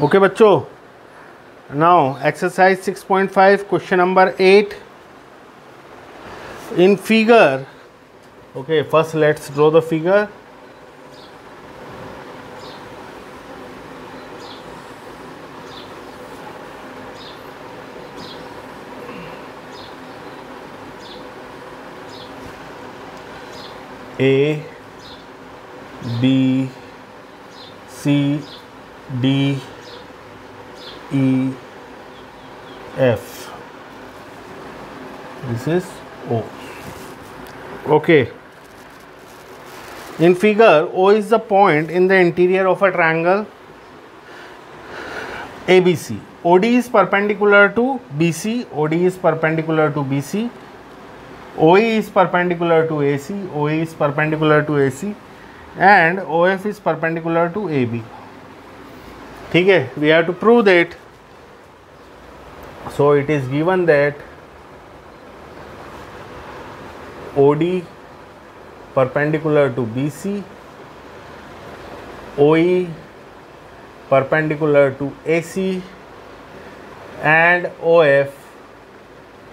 Okay बच्चों, now exercise 6.5 question number 8 in figure. Okay, first let's draw the figure. A, B, C, D, E, F. This is O. Okay. In figure, O is the point in the interior of a triangle ABC. OD is perpendicular to BC. OD is perpendicular to BC. OE is perpendicular to AC. OE is perpendicular to AC. And OF is perpendicular to AB. ठीक है, we have to prove that. So it is given that OD perpendicular to BC, OE perpendicular to AC, and OF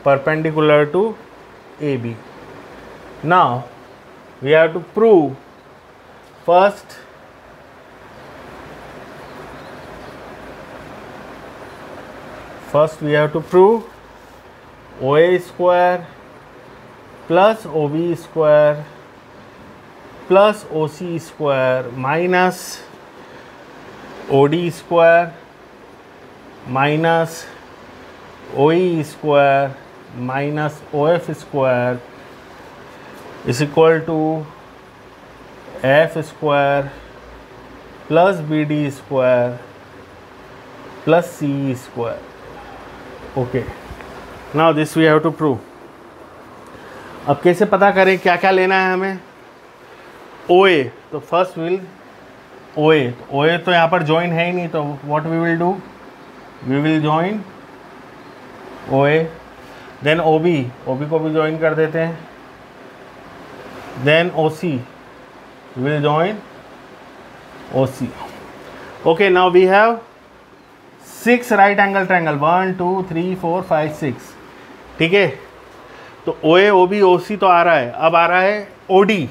perpendicular to AB. Now we have to prove first we have to prove OA square plus OB square plus OC square minus OD square minus OE square minus OF square is equal to F square plus BD square plus CE square. Okay, now this we have to prove. अब कैसे पता करें, क्या क्या लेना है हमें? OA, तो फर्स्ट विल OA तो यहाँ पर ज्वाइन है ही नहीं, तो what we will do, we will join OA. Then OB को भी ज्वाइन कर देते हैं. Then OC will join OC. Okay, now we have 6 right angle triangle, 1 2 3 4 5 6. ठीक है, तो OA OB OC तो आ रहा है, अब आ रहा है OD.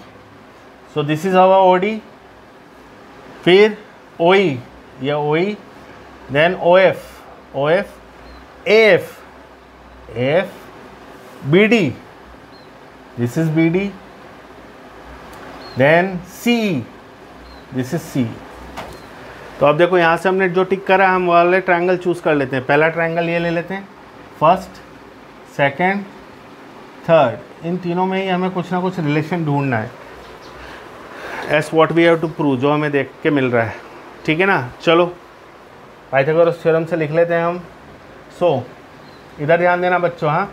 So this is our OD. फिर OE या OE, then OF AF BD, this is BD, then CE, this is CE. तो अब देखो यहाँ से हमने जो टिक करा, हम वाले ट्रायंगल चूज कर लेते हैं. पहला ट्रायंगल ये ले लेते हैं, फर्स्ट सेकंड थर्ड, इन तीनों में ही हमें कुछ ना कुछ रिलेशन ढूंढना है. As what we have to prove, जो हमें देख के मिल रहा है. ठीक है ना, चलो पाइथागोरस थ्योरम से लिख लेते हैं हम. सो इधर ध्यान देना बच्चों. हाँ,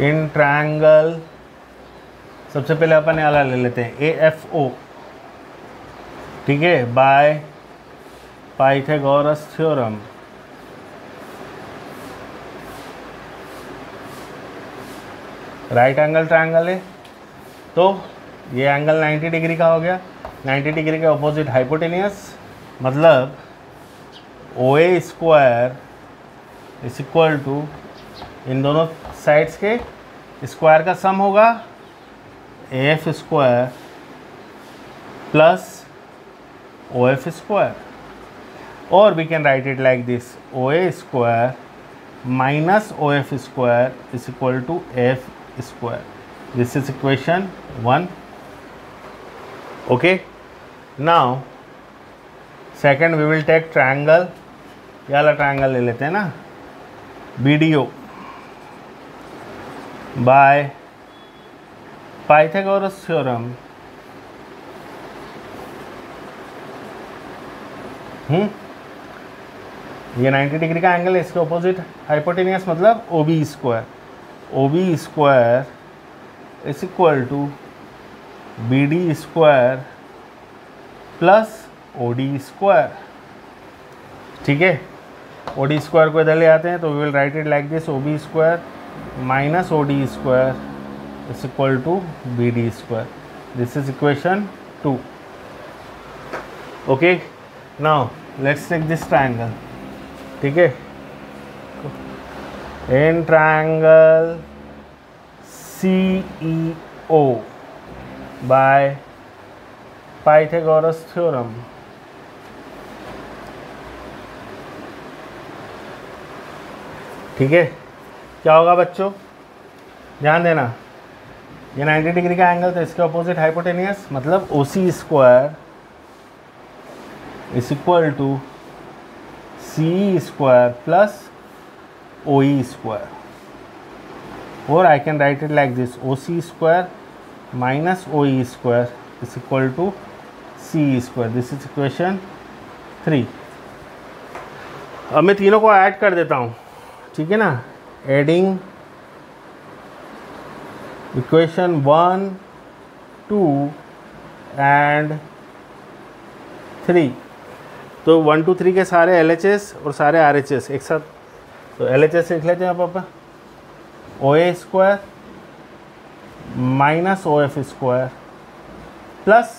इन ट्रायंगल सबसे पहले अपन ये वाला ले लेते हैं, AFO. ठीक है, bye Pythagoras theorem. Right angle triangle है, तो ये एंगल 90 डिग्री का हो गया. 90 डिग्री के अपोजिट हाइपोटेनियस, मतलब OA square is equal to इन दोनों साइड्स के स्क्वायर का सम होगा AF square plus OF square. और we can write it like this, OA square minus OF square is equal to F square. This is equation 1. Okay, now second we will take triangle. ये वाला triangle ले लेते हैं ना, BDO by Pythagoras theorem. ये 90 degree का angle है, इसके ऑपोजिट हाइपोटेनियस, मतलब OB square. OB square is equal to BD square plus OD square. ठीक है, OD स्क्वायर को इधर ले आते हैं, तो we will write it like this, OB square minus OD square is equal to BD square. This is equation 2. Okay, now let's take this triangle. ठीक है, in triangle CEO by Pythagoras theorem, ठीक है, क्या होगा बच्चों, ध्यान देना, ये 90 डिग्री का एंगल तो इसके अपोजिट हाइपोटेनियस, मतलब OC square is equal to CE square plus OE square, और I can write it like this, OC square minus OE square is equal to CE square. This is equation 3. अब मैं तीनों को add कर देता हूँ, ठीक है ना, एडिंग इक्वेशन 1, 2 एंड 3. तो 1, 2, 3 के सारे LHS और सारे RHS एक साथ, तो LHS लिख लेते हैं पापा, OA square minus OF square plus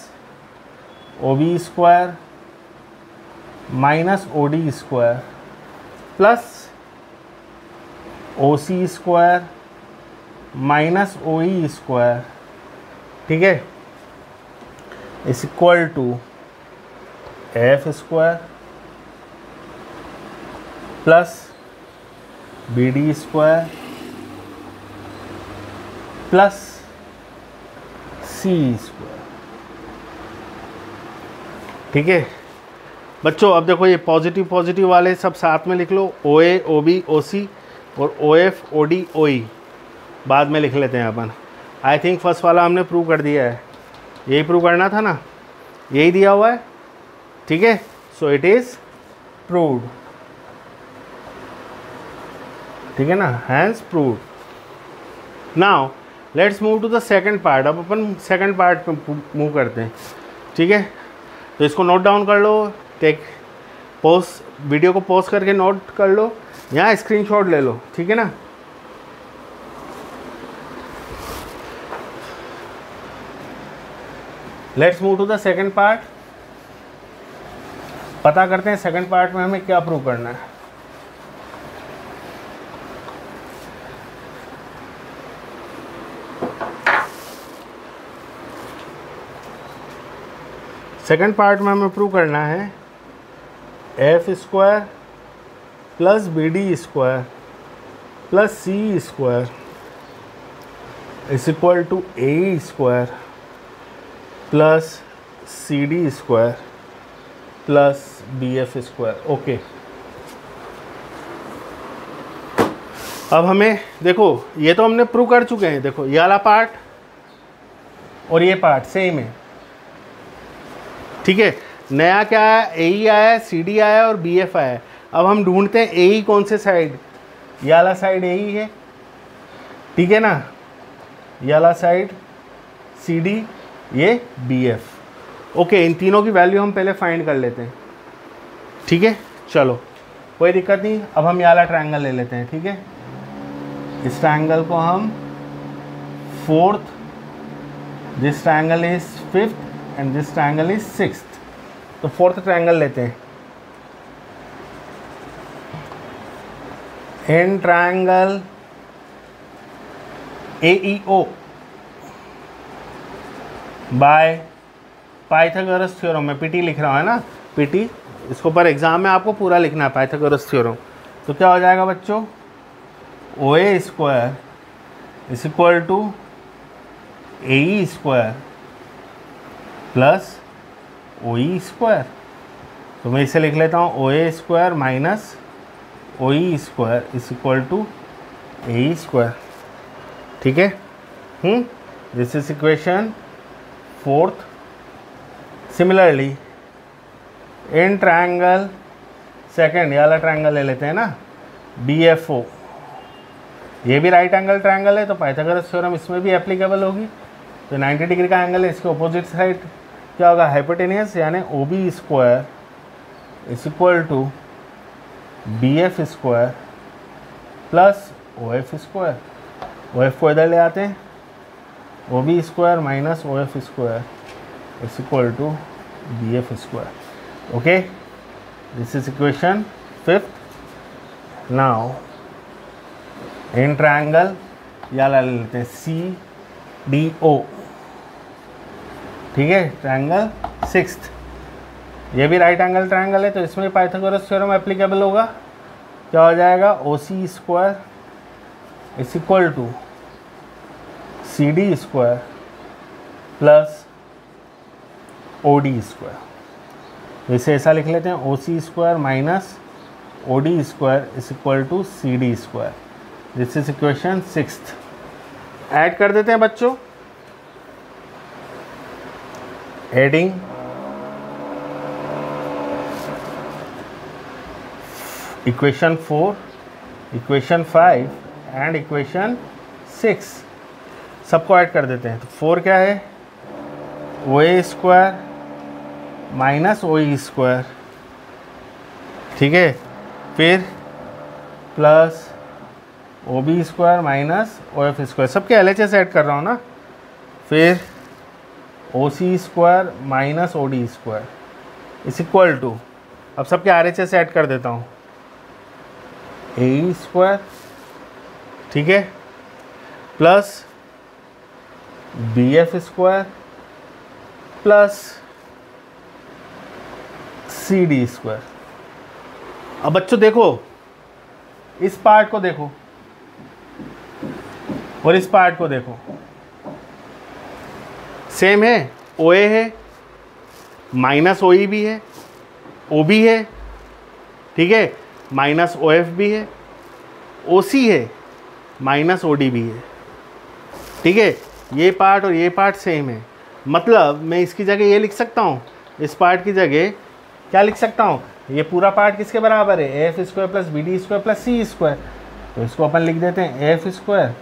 OB square minus OD square plus OC square minus OE square, ठीक है, is equal to F square plus BD square plus CE square. ठीक है बच्चों, अब देखो ये पॉजिटिव पॉजिटिव वाले सब साथ में लिख लो, OA OB OC और OF OD OE बाद में लिख लेते हैं अपन. आई थिंक फर्स्ट वाला हमने प्रूव कर दिया है, यही प्रूव करना था ना, यही दिया हुआ है, ठीक है. सो इट इज प्रूव्ड, ठीक है ना, hence proved. Now let's move to the second part. अब अपन सेकंड पार्ट पे मूव करते हैं, ठीक है. तो इसको नोट डाउन कर लो, टेक पॉज, वीडियो को पॉज करके नोट कर लो, यहाँ स्क्रीनशॉट ले लो, ठीक है ना. Let's move to the second part. पता करते हैं सेकंड पार्ट में हमें क्या प्रूव करना है. सेकंड पार्ट में हमें प्रूव करना है F square plus BD square plus CE square is equal to AE square plus CD square plus BF square. Okay, अब हमें देखो, ये तो हमने प्रूव कर चुके हैं. देखो ये वाला पार्ट और ये पार्ट सेम है, ठीक है. नया क्या आया, AE आया, CD आया और BF आया. अब हम ढूंढते हैं AE कौन से साइड, ये वाला साइड AE है, ठीक है ना, ये वाला साइड CD, ये BF. ओके, इन तीनों की वैल्यू हम पहले फाइंड कर लेते हैं, ठीक है. चलो कोई दिक्कत नहीं. अब हम ये वाला ट्रायंगल ले लेते हैं, ठीक है. इस ट्रायंगल को हम fourth, this triangle is fifth and this triangle is sixth. तो फोर्थ ट्रायंगल लेते हैं. In triangle AEO bye Pythagoras theorem, में PT लिख रहा हूँ, है ना, PT. इसको पर एग्जाम में आपको पूरा लिखना है, पाइथागोरस थ्योरम. तो क्या हो जाएगा बच्चों, OA square is equal to AE square plus OE square. तो मैं इसे लिख लेता हूँ OA square minus OE square is equal to AE square, ठीक है. This is equation fourth. Similarly in triangle second, ये वाला ट्रायंगल ले लेते हैं ना, BFO. ये भी राइट एंगल ट्रायंगल है, तो पाइथागोरस थ्योरम इसमें भी एप्लीकेबल होगी. तो 90 डिग्री का एंगल है, इसके अपोजिट साइड क्या होगा, हाइपोटेनियस, यानी OB square is equal to BF square plus OF square. OF को इधर ले आते हैं, OB square minus OF square is equal to BF square. Okay, this is equation 5th. Now in triangle या ला लेते हैं CDO, ठीक है, ट्रायंगल 6th, ये भी राइट एंगल ट्रायंगल है तो इसमें पाइथागोरस थ्योरम एप्लीकेबल होगा। क्या हो जाएगा, OC square is equal to CD square plus OD square. इसे ऐसा लिख लेते हैं, OC square minus OD square is equal to CD square. This is equation 6th। Add कर देते हैं बच्चों, adding equation 4, equation 5 and equation 6 सबको ऐड कर देते हैं। तो 4 क्या है, OA square minus OE square, ठीक है, फिर plus OB square minus OF square, सबके LHS ऐड कर रहा हूँ ना, फिर OC square minus OD square is equal to, अब सबके RHS ऐड कर देता हूँ, AE स्क्वायर, ठीक है, plus BF square plus CD square. अब बच्चों देखो, इस पार्ट को देखो और इस पार्ट को देखो, सेम है, OA है माइनस OE भी है, OB है, ठीक है, माइनस OF भी है, OC है माइनस OD भी है, ठीक है, ये पार्ट और ये पार्ट सेम है। मतलब मैं इसकी जगह ये लिख सकता हूँ, इस पार्ट की जगह क्या लिख सकता हूँ, ये पूरा पार्ट किसके बराबर है, AF square plus BD square plus C square. तो इसको अपन लिख देते हैं AF square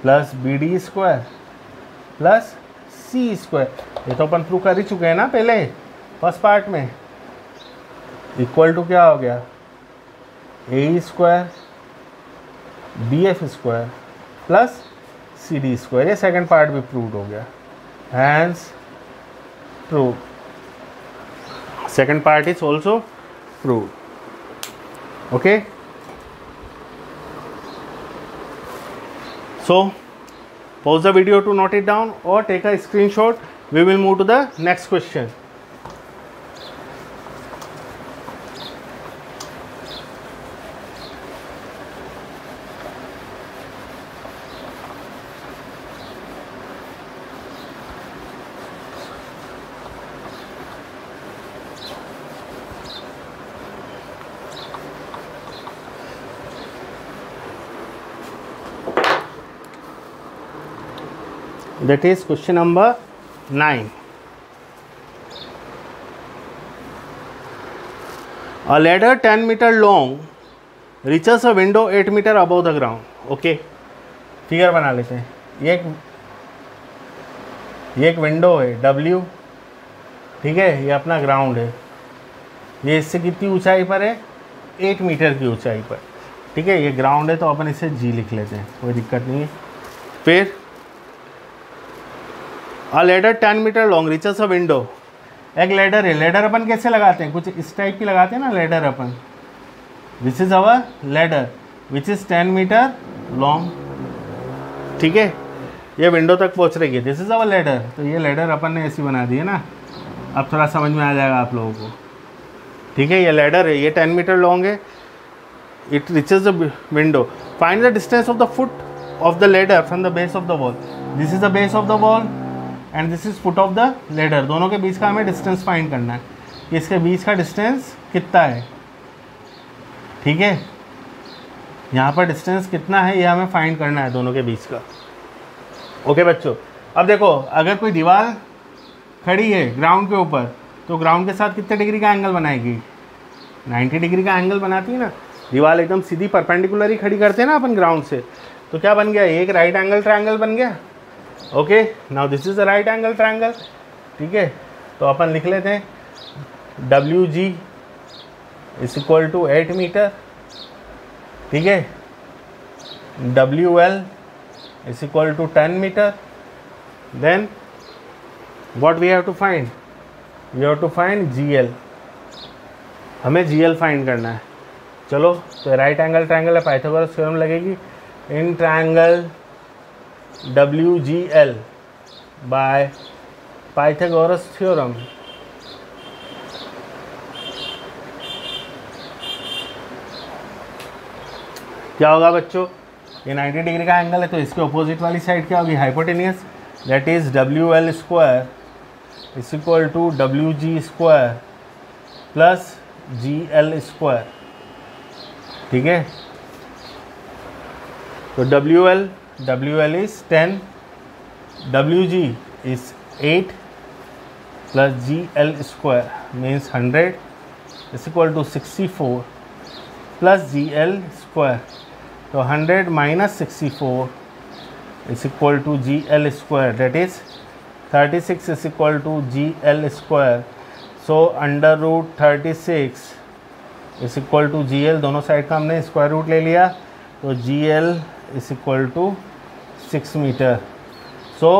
plus BD square plus C square. ये तो अपन प्रूव कर ही चुके हैं ना पहले फर्स्ट पार्ट में। इक्वल टू क्या हो गया, AE square BF square plus CD square. ये सेकंड पार्ट भी प्रूव हो गया, hence prove, second part is also prove. Okay, so pause the video to note it down or take a screenshot. We will move to the next question. That is question number 9. A ladder 10 meter long reaches a window 8 meter above the ground. Okay, figure बना लेते हैं। ये एक window है W, ठीक है, ये अपना ग्राउंड है, ये इससे कितनी ऊंचाई पर है, 8 मीटर की ऊंचाई पर, ठीक है, ये ग्राउंड है तो अपन इसे G लिख लेते हैं, कोई दिक्कत नहीं है। फिर A ladder 10 metre long reaches a window, एक लेडर है, लेडर अपन कैसे लगाते हैं, कुछ इस टाइप की लगाते हैं ना लेडर अपन। This is our ladder which is 10 metre long, ठीक है, ये विंडो तक पहुंच रही है, दिस इज अवर लेडर। तो ये लेडर अपन ने ऐसी बना दी है ना, अब थोड़ा समझ में आ जाएगा आप लोगों को, ठीक है, ये लेडर है, ये 10 मीटर लॉन्ग है, it reaches the window, find the distance of the foot of the ladder from the base of the wall. This is the base of the wall and this is foot of the ladder, दोनों के बीच का हमें distance find करना है, इसके बीच का distance कितना है, ठीक है, यहाँ पर डिस्टेंस कितना है ये हमें फाइंड करना है दोनों के बीच का। ओके बच्चों, अब देखो अगर कोई दीवार खड़ी है ग्राउंड के ऊपर तो ग्राउंड के साथ कितने डिग्री का एंगल बनाएगी, 90 डिग्री का एंगल बनाती है ना, दीवार एकदम सीधी परपेंडिकुलर ही खड़ी करते हैं ना अपन ग्राउंड से, तो क्या बन गया, एक राइट एंगल ट्रायंगल बन गया। Okay, now this is a right angle triangle, ठीक है, तो अपन लिख लेते हैं WG is equal to 8 metre, ठीक है, WL is equal to 10 metre, then what we have to find, we have to find GL, हमें GL फाइंड करना है। चलो तो राइट एंगल ट्रायंगल है, पाइथागोरस थ्योरम लगेगी। In triangle WGL by Pythagoras theorem क्या होगा बच्चों, ये 90 डिग्री का एंगल है तो इसके अपोजिट वाली साइड क्या होगी, hypotenuse, that is WL square is equal to WG square plus GL square. ठीक है, तो WL is 10, WG is 8 plus GL square means 100 is equal to 64 plus GL square. तो 100 minus 64 is equal to GL square, that is 36 is equal to GL square. So under root 36 is equal to GL, दोनों side का हमने square root ले लिया, तो GL is equal to 6 metre. So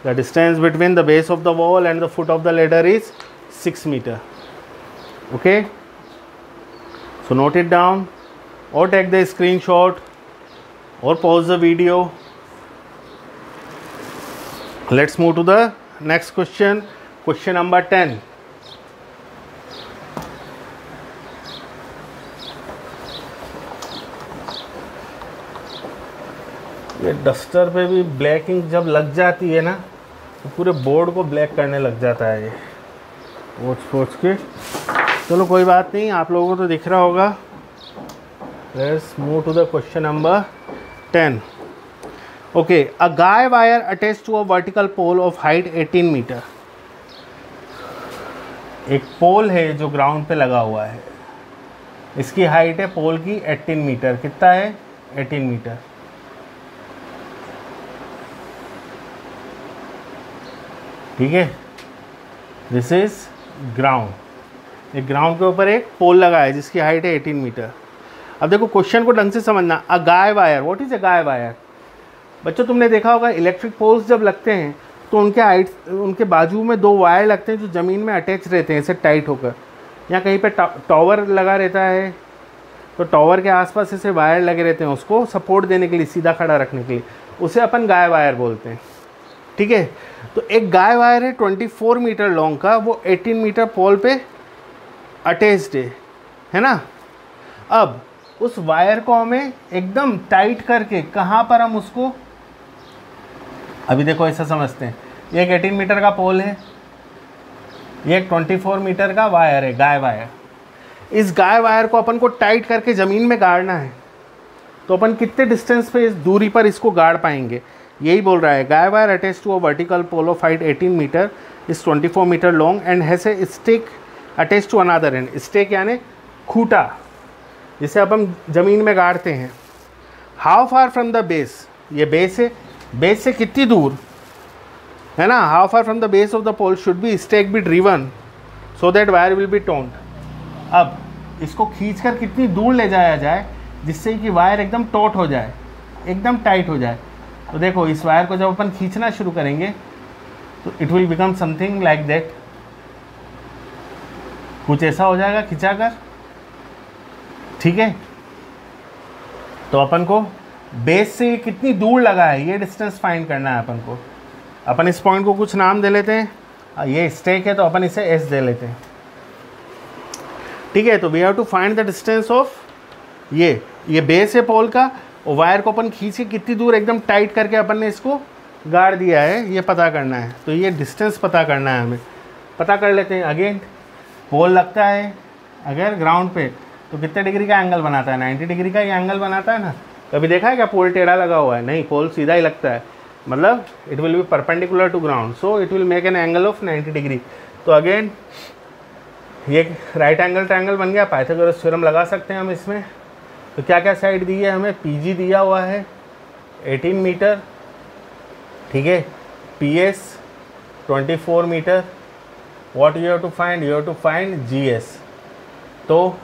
the distance between the base of the wall and the foot of the ladder is 6 metre. Okay, so note it down or take the screenshot or pause the video. Let's move to the next question, question number 10. ये duster पे भी black ink जब लग जाती है ना तो पूरे बोर्ड को ब्लैक करने लग जाता है ये पोंछ के। चलो कोई बात नहीं, आप लोगों को तो दिख रहा होगा। Let's move to the question number 10. Okay, a guy wire attached to a vertical pole of height 18 meter. एक पोल है जो ग्राउंड पे लगा हुआ है, इसकी हाइट है पोल की 18 मीटर। कितना है, 18 मीटर। ठीक है, दिस इज ग्राउंड। एक ग्राउंड के ऊपर एक पोल लगा है जिसकी हाइट है 18 मीटर। अब देखो क्वेश्चन को ढंग से समझना। A guy wire, what is a guy wire? बच्चों तुमने देखा होगा इलेक्ट्रिक पोल्स जब लगते हैं तो उनके बाजू में 2 वायर लगते हैं जो ज़मीन में अटैच रहते हैं ऐसे टाइट होकर। या कहीं पे टावर लगा रहता है तो टावर के आसपास ऐसे वायर लगे रहते हैं उसको सपोर्ट देने के लिए, सीधा खड़ा रखने के लिए, उसे अपन गाय वायर बोलते हैं। ठीक है, तो एक गाय वायर है 24 मीटर लॉन्ग का, वो 18 मीटर पोल पे अटैच्ड है ना। अब उस वायर को हमें एकदम टाइट करके कहाँ पर हम उसको, अभी देखो ऐसा समझते हैं, ये एक 18 मीटर का पोल है, ये एक 24 मीटर का वायर है, गाय वायर। इस गाय वायर को अपन को टाइट करके ज़मीन में गाड़ना है, तो अपन कितने डिस्टेंस पे, इस दूरी पर इसको गाड़ पाएंगे, यही बोल रहा है। Guy wire attach to a vertical pole of height 18 metre is 24 metre long and has a stick attach to another end. Stick यानी खूटा, जिसे अपन ज़मीन में गाड़ते हैं। How far from the base, ये बेस है, बेस से कितनी दूर है ना। How far from the base of the pole should be stake be driven so that wire will be टोन्ड। अब इसको खींचकर कितनी दूर ले जाया जाए जिससे कि वायर एकदम टॉट हो जाए, एकदम टाइट हो जाए। तो देखो इस वायर को जब अपन खींचना शुरू करेंगे तो it will become something like that, कुछ ऐसा हो जाएगा खिंचाकर। ठीक है, तो अपन को बेस से कितनी दूर लगा है ये डिस्टेंस फाइंड करना है अपन को। अपन इस पॉइंट को कुछ नाम दे लेते हैं, ये स्टेक है तो अपन इसे एस दे लेते हैं। ठीक है, तो we have to find the distance of ये बेस है पोल का, और वायर को अपन खींच के कितनी दूर एकदम टाइट करके अपन ने इसको गाड़ दिया है, ये पता करना है। तो ये डिस्टेंस पता करना है हमें, पता कर लेते हैं। अगेन पोल लगता है अगर ग्राउंड पे तो कितने डिग्री का एंगल बनाता है, 90 डिग्री का ये एंगल बनाता है ना। कभी देखा है क्या पोल टेढ़ा लगा हुआ है? नहीं, पोल सीधा ही लगता है, मतलब it will be perpendicular to ground, so it will make an angle of 90 degree. तो अगेन ये राइट एंगल ट्रायंगल बन गया, पाइथागोरस थ्योरम लगा सकते हैं हम इसमें। तो क्या क्या साइड दी है हमें, PG दिया हुआ है 18 मीटर, ठीक है, PS 24 metre. What you have to find, you have to find GS। तो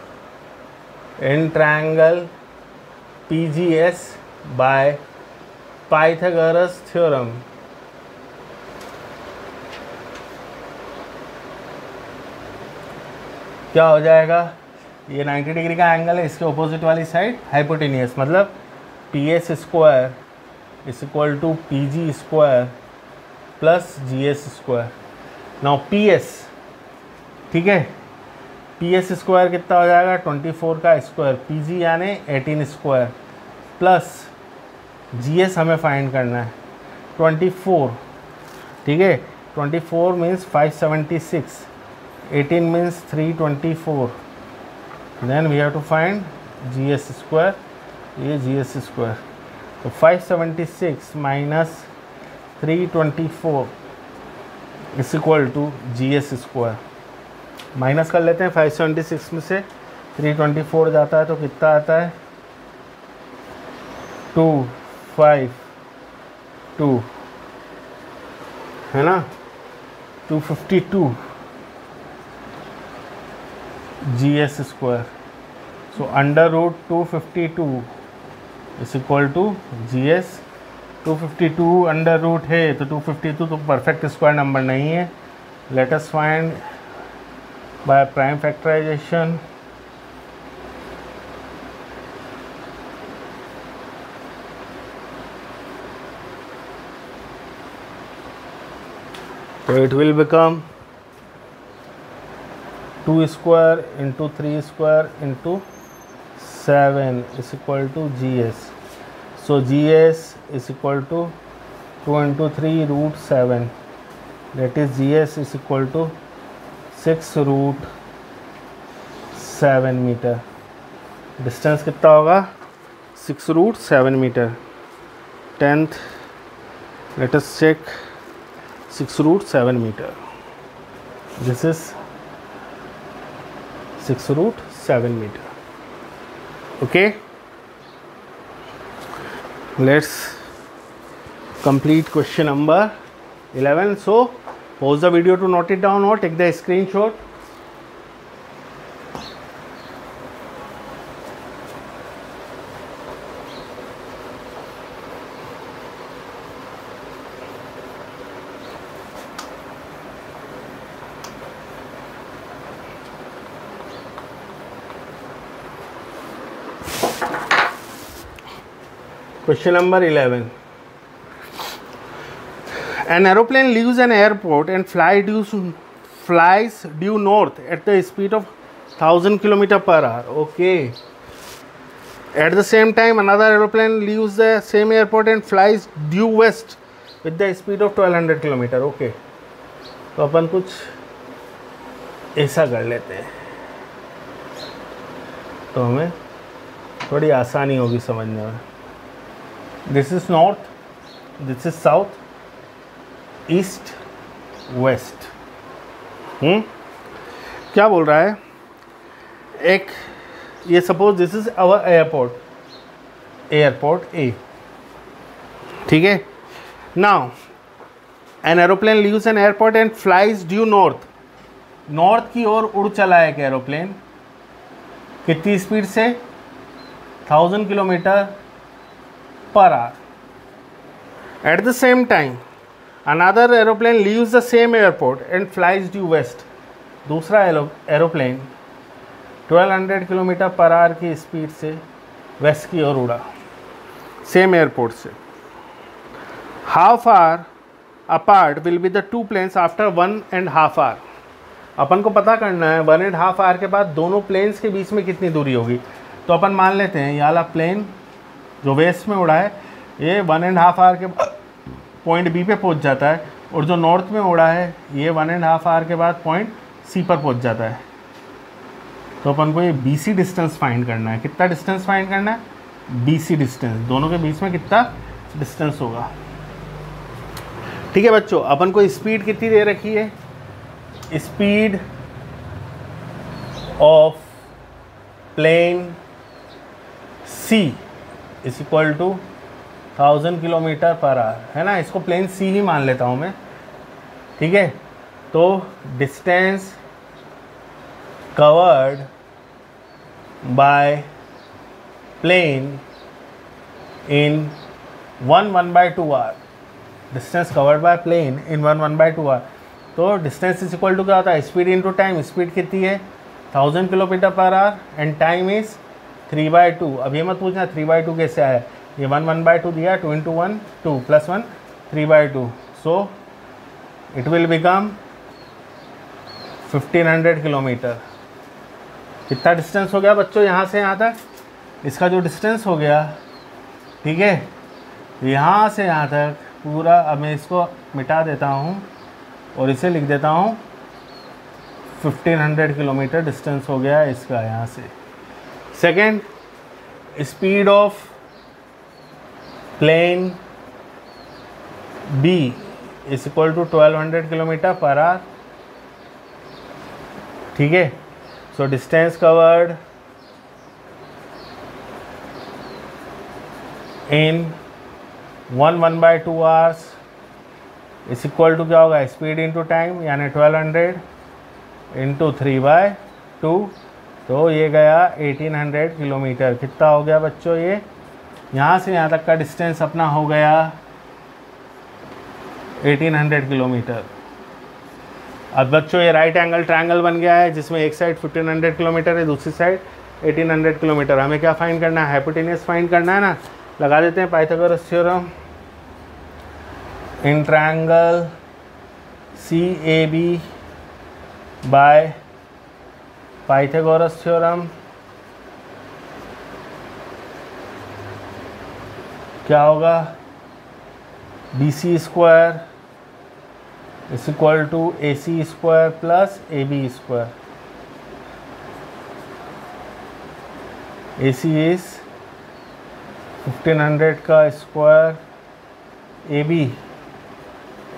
in triangle PGS by Pythagoras theorem क्या हो जाएगा, ये 90 डिग्री का एंगल है, इसके अपोजिट वाली साइड हाइपोटेनियस, मतलब P S square is equal to P G square plus G S square. Now P S, ठीक है, पी एस स्क्वायर कितना हो जाएगा 24 का स्क्वायर, पी जी यानी 18 स्क्वायर प्लस जी एस हमें फाइंड करना है 24, ठीक है, 24 means 576, 18 means 324, then we have to find G S square, ये जी एस स्क्वायर, तो 576 minus 324 is equal to G S square. Minus कर लेते हैं, 576 में से 324 जाता है तो कितना आता है 252, है ना, 252 G S square. So under root 252 is equal to G S. 252 under root है तो 252 तो परफेक्ट स्क्वायर नंबर नहीं है। Let us find by prime factorisation. So it will become 2 square into 3 square into 7 is equal to GS. So GS is equal to 2 into 3 root 7. That is GS is equal to 6 root 7 meter. Distance कितना होगा 6 root 7 meter. 10th, let us check 6 root 7 meter. This is 6 root 7 meter. Okay, let's complete question number 11. So pause the video to note it down or take the screenshot. Question number 11. An aeroplane leaves an airport and flies due north at the speed of 1000 km per hour. Okay. At the same time, another aeroplane leaves the same airport and flies due west with the speed of 1200 km. Okay. तो अपन कुछ ऐसा कर लेते हैं तो हमें थोड़ी आसानी होगी समझने में। This is north, this is south, east, west. क्या बोल रहा है, एक ये suppose this is our airport, airport A, ठीक है। Now an aeroplane leaves an airport and flies due north, north की ओर उड़ चला है एक एरोप्लेन, कितनी स्पीड से 1000 kilometre per hour. At the same time, another aeroplane leaves the same airport and flies due west. दूसरा एरोप्लेन 1200 किलोमीटर पर आवर की स्पीड से वेस्ट की ओर उड़ा, सेम एयरपोर्ट से। How far apart will be the two planes after 1.5 hour. अपन को पता करना है 1.5 आवर के बाद दोनों प्लेन्स के बीच में कितनी दूरी होगी। तो अपन मान लेते हैं ये वाला प्लेन जो वेस्ट में उड़ा है ये 1.5 आवर के पॉइंट बी पे पहुंच जाता है, और जो नॉर्थ में उड़ा है ये 1.5 आवर के बाद पॉइंट सी पर पहुंच जाता है। तो अपन को ये BC डिस्टेंस फाइंड करना है। कितना डिस्टेंस फाइंड करना है, BC डिस्टेंस, दोनों के बीच में कितना डिस्टेंस होगा। ठीक है बच्चों, अपन को स्पीड कितनी दे रखी है, speed of plane C is equal to 1000 kilometre per hour, है ना। इसको प्लेन C ही मान लेता हूँ मैं, ठीक है। तो distance covered by plane in 1/2 hour, distance covered by plane in 1/2 hour. तो डिस्टेंस इज इक्वल टू क्या होता है, स्पीड इनटू टाइम। स्पीड कितनी है 1000 kilometre per our and time is 3/2। अब ये मत पूछना 3/2 कैसे आया, ये 1/2 दिया, 2 × 1 2 + 1 3/2। सो इट विल बिकम 1500 किलोमीटर। कितना डिस्टेंस हो गया बच्चों यहाँ से यहाँ तक? इसका जो डिस्टेंस हो गया, ठीक है, यहाँ से यहाँ तक पूरा। अब मैं इसको मिटा देता हूँ और इसे लिख देता हूँ 1500 किलोमीटर डिस्टेंस हो गया इसका यहाँ से। Second, speed of plane B is equal to 1200 kilometre per hour. ठीक है, सो distance covered in 1/2 hours is equal to क्या होगा, स्पीड इंटू टाइम, यानी 1200 इंटू 3/2। तो ये गया 1800 किलोमीटर। कितना हो गया बच्चों? ये यहाँ से यहाँ तक का डिस्टेंस अपना हो गया 1800 किलोमीटर। अब बच्चों ये राइट एंगल ट्रायंगल बन गया है, जिसमें एक साइड 1500 किलोमीटर है, दूसरी साइड 1800 किलोमीटर। हमें क्या फाइंड करना है? हाइपोटेन्यूज फाइंड करना है ना। लगा देते हैं Pythagoras theorem in triangle CAB by Pythagoras theorem. क्या होगा? BC square is equal to AC square plus AB square. AC is 1500 का स्क्वायर, AB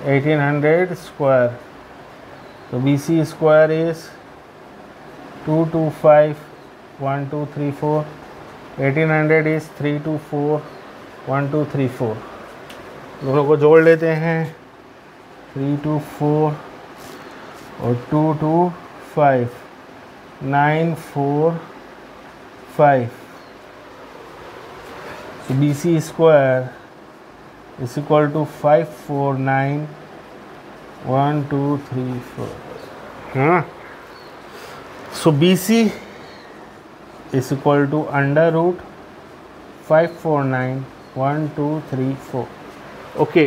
1800 स्क्वायर। तो BC स्क्वायर इज 225 1 2 3 4, 1800 इज 324 1 2 3 4। दोनों को जोड़ लेते हैं, 324 और 225 945। So BC square is equal to 549 1 2 3 4। हाँ, so BC is equal to √ 549 1 2 3 4। Okay,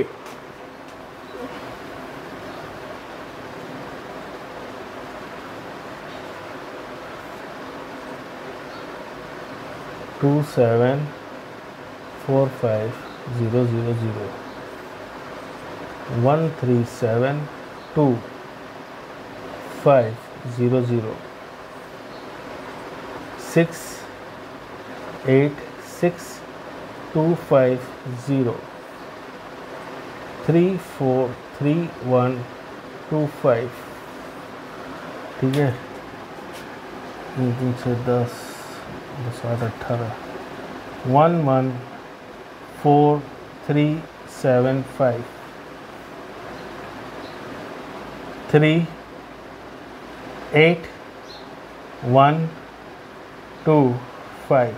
two 7 4 5 0 0 0 1 3 7 2 5 0 0 6 8 6 2 5 0 3 4 3 1 2 5। ठीक है, 3 से 10 8 18 1 1 4 3 7 5 3 8 1 2 5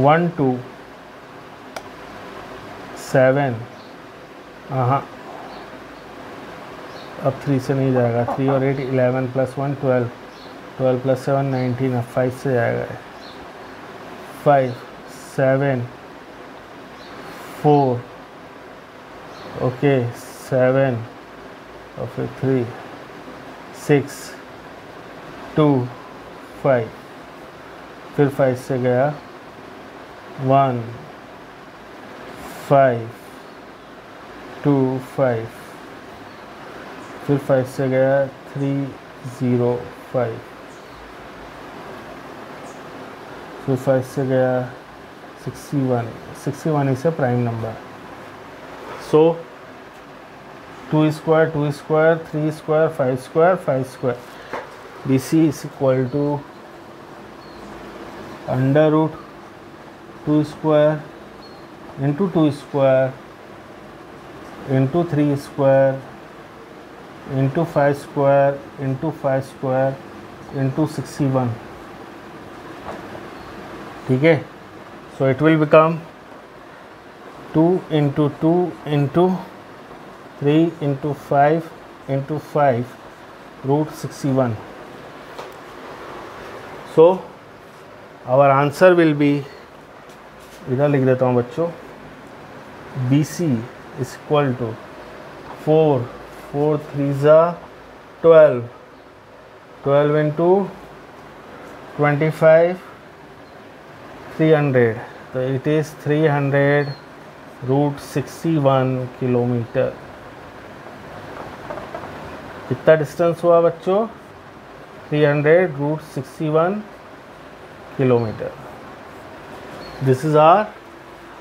1 2 7। हाँ, अब 3 से नहीं जाएगा, 3 और 8 11 + 1 12, 12 + 7 19। अब 5 से जाएगा, 5 7 4 ओके 7 और फिर 3 6 2 5। फिर 5 से गया 1 5 2 5। फिर 5 से गया 3 0 5। फिर 5 से गया 61। 61 is a prime number. So 2 square 2 square 3 square 5 square 5 square. BC is equal to √ 2 square into 2 square into 3 square into 5 square into 5 square into 61। ठीक है, so it will become 2 into 2 into 3 into 5 into 5 √61. So our answer will be, इधर लिख देता हूँ बच्चों, BC is equal to 4 3 12, 12 into 25, 300. तो it is 300 √61 kilometre. कितना distance हुआ बच्चों? 300 √61 kilometre. This is our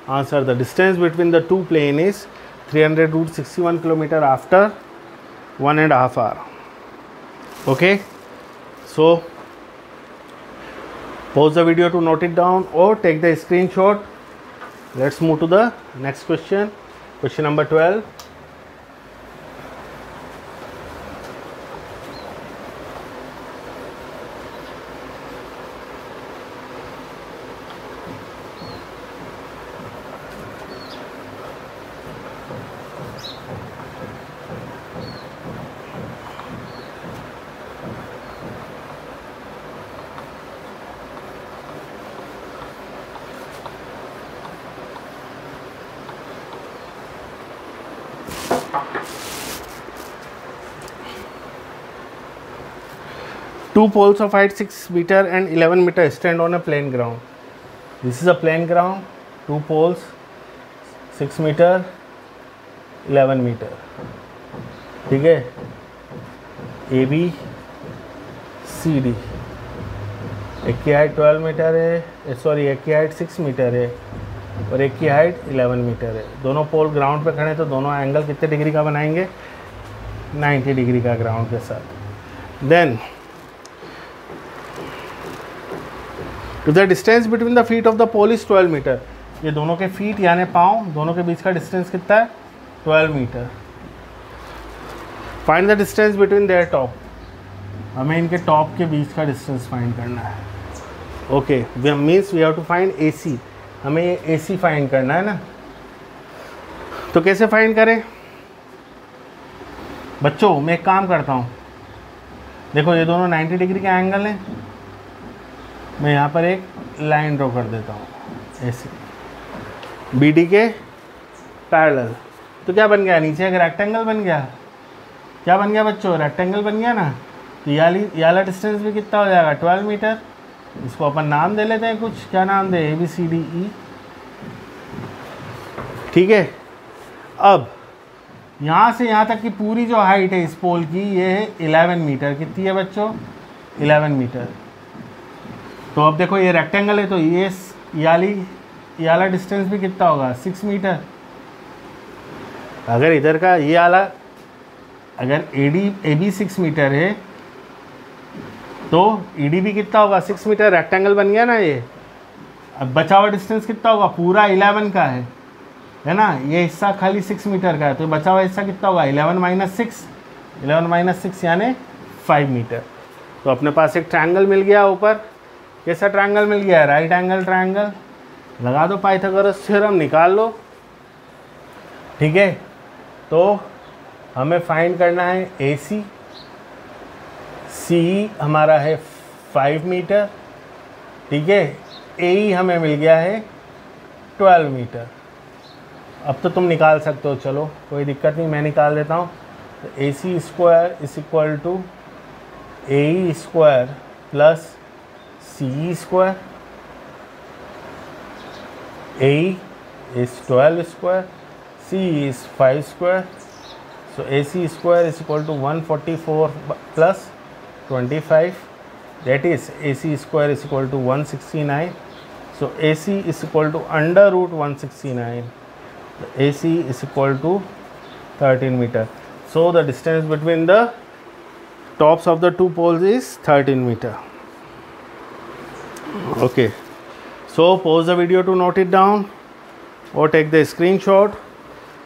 answer. The distance between the two planes is 300 √61 kilometer after 1.5 hours. Okay, so pause the video to note it down or take the screenshot. Let's move to the next question. Question number 12. Two poles of height 6 meter and 11 meter stand on a plain ground. This is a plain ground. Two poles 6 meter 11 meter. ठीक है, AB CD. एक की height 12 metre है, sorry एक की height 6 metre है और एक की हाइट 11 मीटर है. दोनों पोल ग्राउंड पे खड़े हैं तो दोनों एंगल कितने डिग्री का बनाएंगे? 90 डिग्री का ग्राउंड के साथ. Then to the distance between the feet of the pole is 12 metre. ये दोनों के फीट यानी पाँव दोनों के बीच का डिस्टेंस कितना है? 12 metre. Find the distance between their top. हमें इनके टॉप के बीच का डिस्टेंस फाइंड करना है. Okay, means we have to find AC. हमें ये AC फाइंड करना है ना. तो कैसे फाइंड करें बच्चों? मैं एक काम करता हूँ. देखो ये दोनों 90 डिग्री के एंगल हैं. मैं यहाँ पर एक लाइन ड्रॉ कर देता हूँ ऐसे BD के पैरेलल. तो क्या बन गया? नीचे एक रेक्टेंगल बन गया. क्या बन गया बच्चों? रेक्टेंगल बन गया ना. तो ये वाला डिस्टेंस भी कितना हो जाएगा? 12 मीटर. इसको अपन नाम दे लेते हैं कुछ. क्या नाम दे? ABCDE. ठीक है. अब यहाँ से यहाँ तक की पूरी जो हाइट है इस पोल की, ये है 11 मीटर. कितनी है बच्चों? 11 मीटर. तो अब देखो ये रेक्टेंगल है तो ये वाला डिस्टेंस भी कितना होगा? 6 मीटर. अगर इधर का ये वाला, अगर AB 6 मीटर है तो ED भी कितना होगा? 6 मीटर. रेक्टेंगल बन गया ना ये. अब बचा हुआ डिस्टेंस कितना होगा? पूरा 11 का है ना. ये हिस्सा खाली 6 मीटर का है तो बचा हुआ हिस्सा कितना होगा? 11 - 6. 11 - 6 यानी 5 मीटर. तो अपने पास एक ट्रायंगल मिल गया ऊपर. कैसा ट्रायंगल मिल गया? Right angle triangle. लगा दो पाइथागोरस थ्योरम, निकाल लो. ठीक है. तो हमें फाइंड करना है AC. CE हमारा है 5 मीटर. ठीक है. AE हमें मिल गया है 12 मीटर. अब तो तुम निकाल सकते हो. चलो कोई दिक्कत नहीं, मैं निकाल देता हूँ. तो AC square is equal to AE square plus CE square. AE is 12 square, CE is 5 square. So AC square is equal to 144 plus 25. That is AC square is equal to 169. So AC is equal to under root 169. So AC is equal to 13 meter. So the distance between the tops of the two poles is 13 meter. Okay, so pause the video to note it down or take the screenshot.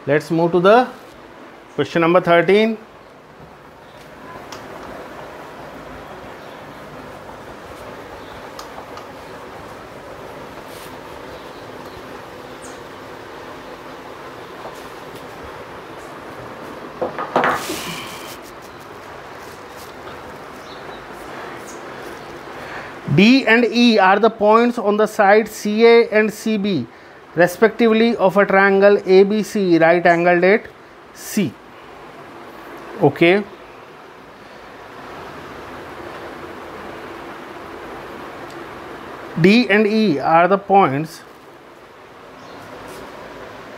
Let's move to the question number 13. D and E are the points on the side CA and CB respectively of a triangle ABC right angled at C. Okay. D and E are the points,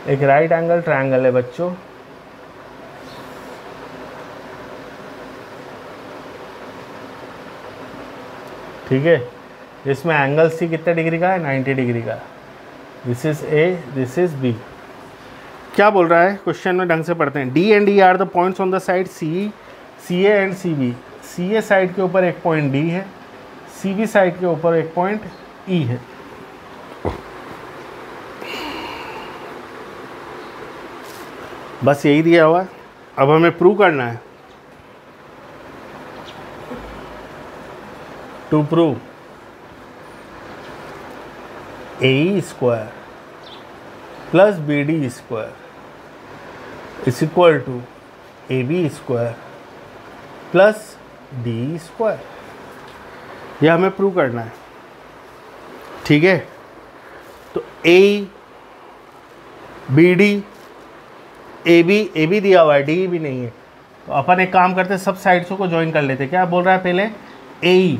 एक right angle triangle है बच्चों, ठीक है, इसमें angle C कितने degree का है, 90 degree का। This is A, this is B. क्या बोल रहा है क्वेश्चन में, ढंग से पढ़ते हैं। D and E are the points on the side C C A and C B. C A side के ऊपर एक पॉइंट डी है, सी बी साइड के ऊपर एक पॉइंट ई है। बस यही दिया हुआ है, अब हमें प्रूव करना है। To prove A square plus B D square is equal to A B square plus D square, यह हमें प्रूव करना है, ठीक है। तो A B D, A B दिया हुआ है, डी भी नहीं है, तो अपन एक काम करते हैं, सब साइड्सों को ज्वाइन कर लेते हैं। क्या बोल रहा है पहले, ए,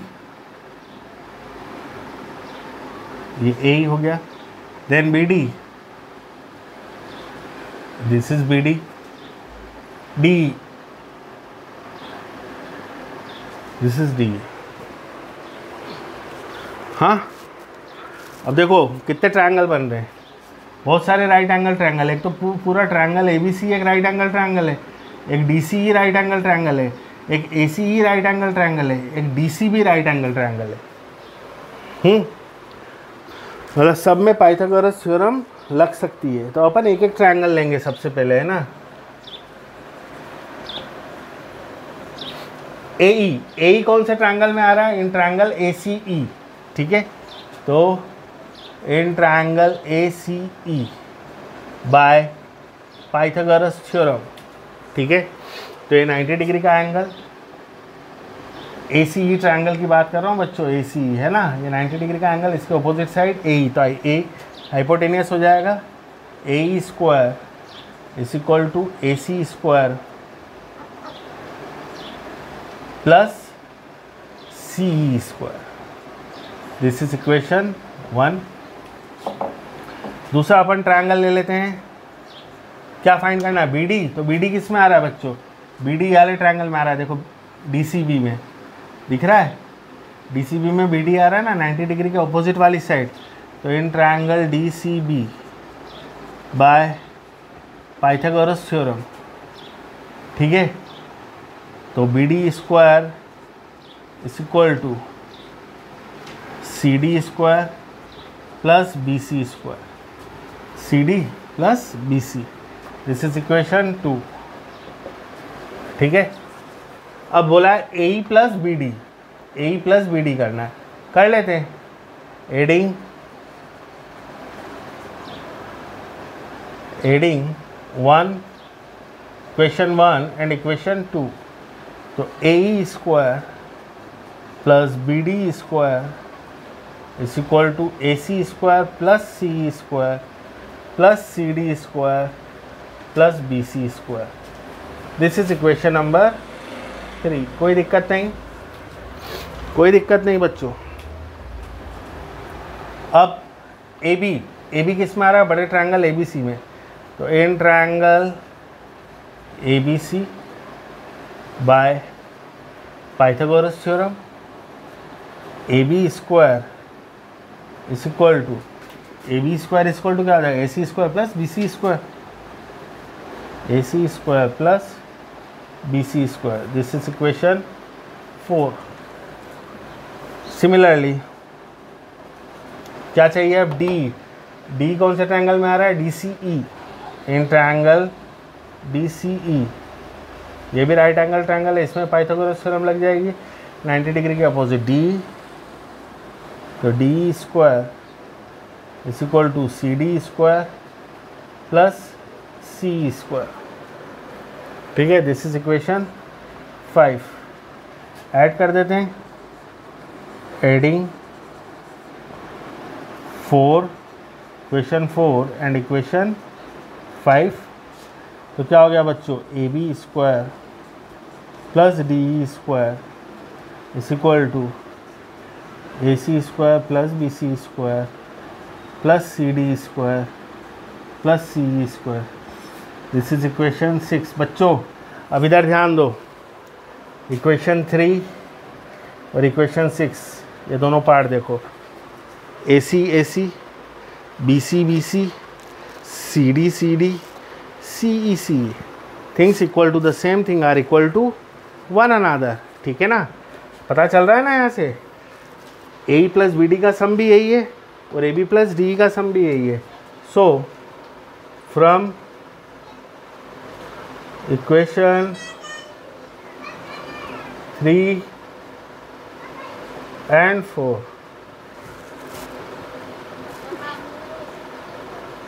ये ए हो गया, then B D, this is B D, D, this is D. हाँ, अब देखो कितने ट्रायंगल बन रहे हैं, बहुत सारे राइट एंगल ट्रायंगल। एक तो पूरा ट्रायंगल ABC एक राइट एंगल ट्रायंगल है, एक DCE राइट एंगल ट्रायंगल है, एक ACE राइट एंगल ट्रायंगल है, एक DCB राइट एंगल ट्रायंगल है। मतलब सब में पाइथागोरस थ्योरम लग सकती है। तो अपन एक एक ट्रायंगल लेंगे सबसे पहले, है ना। AE कौन से ट्रायंगल में आ रहा है, इन ट्रायंगल ACE, ठीक है। तो in triangle ACE bye Pythagoras theorem, ठीक है। तो ये 90 डिग्री का एंगल, ACE ट्रायंगल की बात कर रहा हूँ बच्चों, ACE है ना, ये 90 डिग्री का एंगल, इसके अपोजिट साइड AE, तो ए हाइपोटेनियस हो जाएगा। AE square is equal to AC square plus CE square, this is equation 1। दूसरा अपन ट्रायंगल ले लेते हैं, क्या फाइंड करना है, BD। तो BD किस में आ रहा है बच्चों, BD वाले ट्रायंगल में आ रहा है, देखो DCB में दिख रहा है, DCB में BD आ रहा है ना, 90 डिग्री के अपोजिट वाली साइड। तो in triangle DCB by Pythagoras theorem, ठीक है। तो BD square is equal to CD square plus BC square, CD plus BC, this is equation 2, ठीक है। अब बोला है AE plus BD, AE plus BD करना है, कर लेते हैं। Adding 1, equation 1 and equation 2। तो AE square plus BD square is equal to AC square plus CE square plus CD square plus BC square, this is equation number 3। कोई दिक्कत नहीं, कोई दिक्कत नहीं बच्चों। अब AB किस में आ रहा है, बड़े ट्रायंगल ABC में। तो in triangle ABC by Pythagoras theorem, AB square is equal to, AB square is equal to क्या आ जाएगा, AC square plus BC square, AC square plus BC square, this is equation 4। Similarly क्या चाहिए अब, D कौन से triangle में आ रहा है, DCE। इन ट्रायंगल DCE, ये भी राइट एंगल ट्रायंगल है, इसमें पाइथागोरस थ्योरम लग जाएगी, 90 डिग्री के अपोजिट D। तो D square is equal to CD square plus CE square, ठीक है। This is equation 5। ऐड कर देते हैं, एडिंग 4, इक्वेशन 4 एंड इक्वेशन 5। तो क्या हो गया बच्चों, A B square plus D E square is equal to A C square plus B C square plus C D square plus C E square. This is equation 6। बच्चों अब इधर ध्यान दो, इक्वेशन 3 और इक्वेशन 6 ये दोनों पार्ट देखो, A C B C C D C E C, things equal to the same thing are equal to one another. ठीक है ना, पता चल रहा है ना यहाँ से, ए प्लस बी डी का सम भी यही है और ए बी प्लस डी का सम भी यही है। So from equation 3 and 4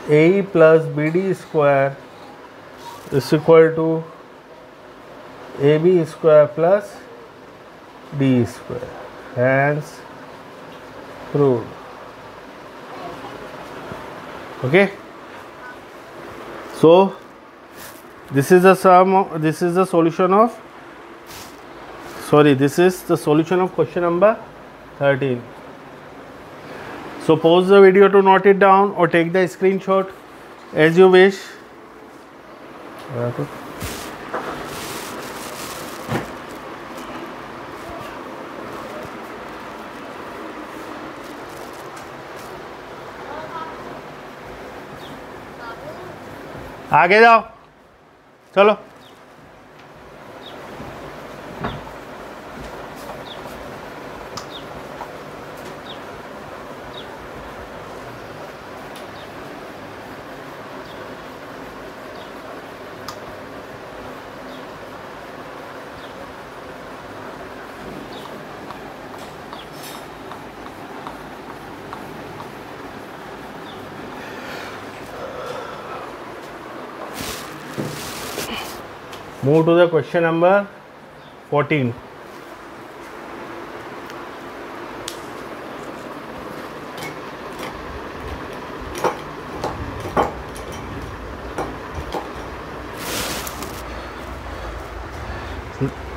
AE plus BD square is equal to AB square plus D square, hence proved. Okay, so this is the sum of, this is the solution of, sorry, this is the solution of question number 13. So pause the video to note it down or take the screenshot as you wish. आगे जाओ, चलो। Move to the question number 14.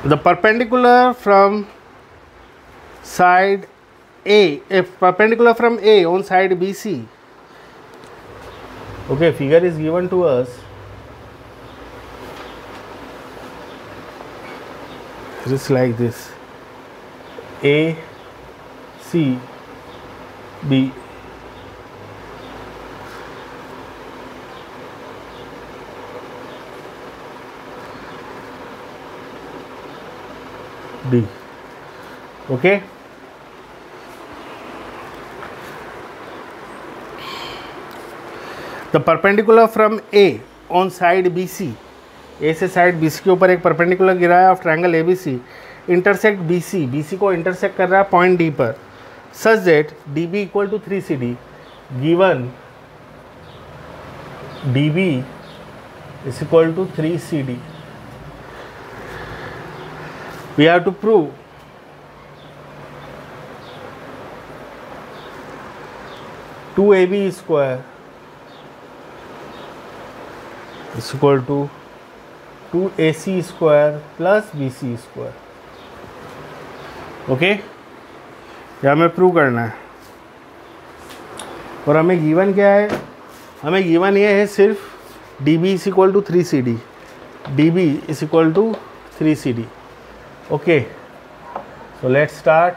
The perpendicular from side A, if perpendicular from A on side BC. Okay, figure is given to us. It is like this: A, C, B. D. Okay. The perpendicular from A on side BC. ए से side BC के ऊपर एक perpendicular गिरा है of triangle ABC, intersect BC को intersect कर रहा है पॉइंट D पर, such that DB equal to 3CD, given DB is equal to 3CD. We have to prove to AB square is equal to 2AC square plus BC square. Okay, यह हमें prove करना है और हमें given क्या है, हमें गिवन ये है सिर्फ DB is equal to 3CD, DB is equal to 3CD. Okay, so let's start.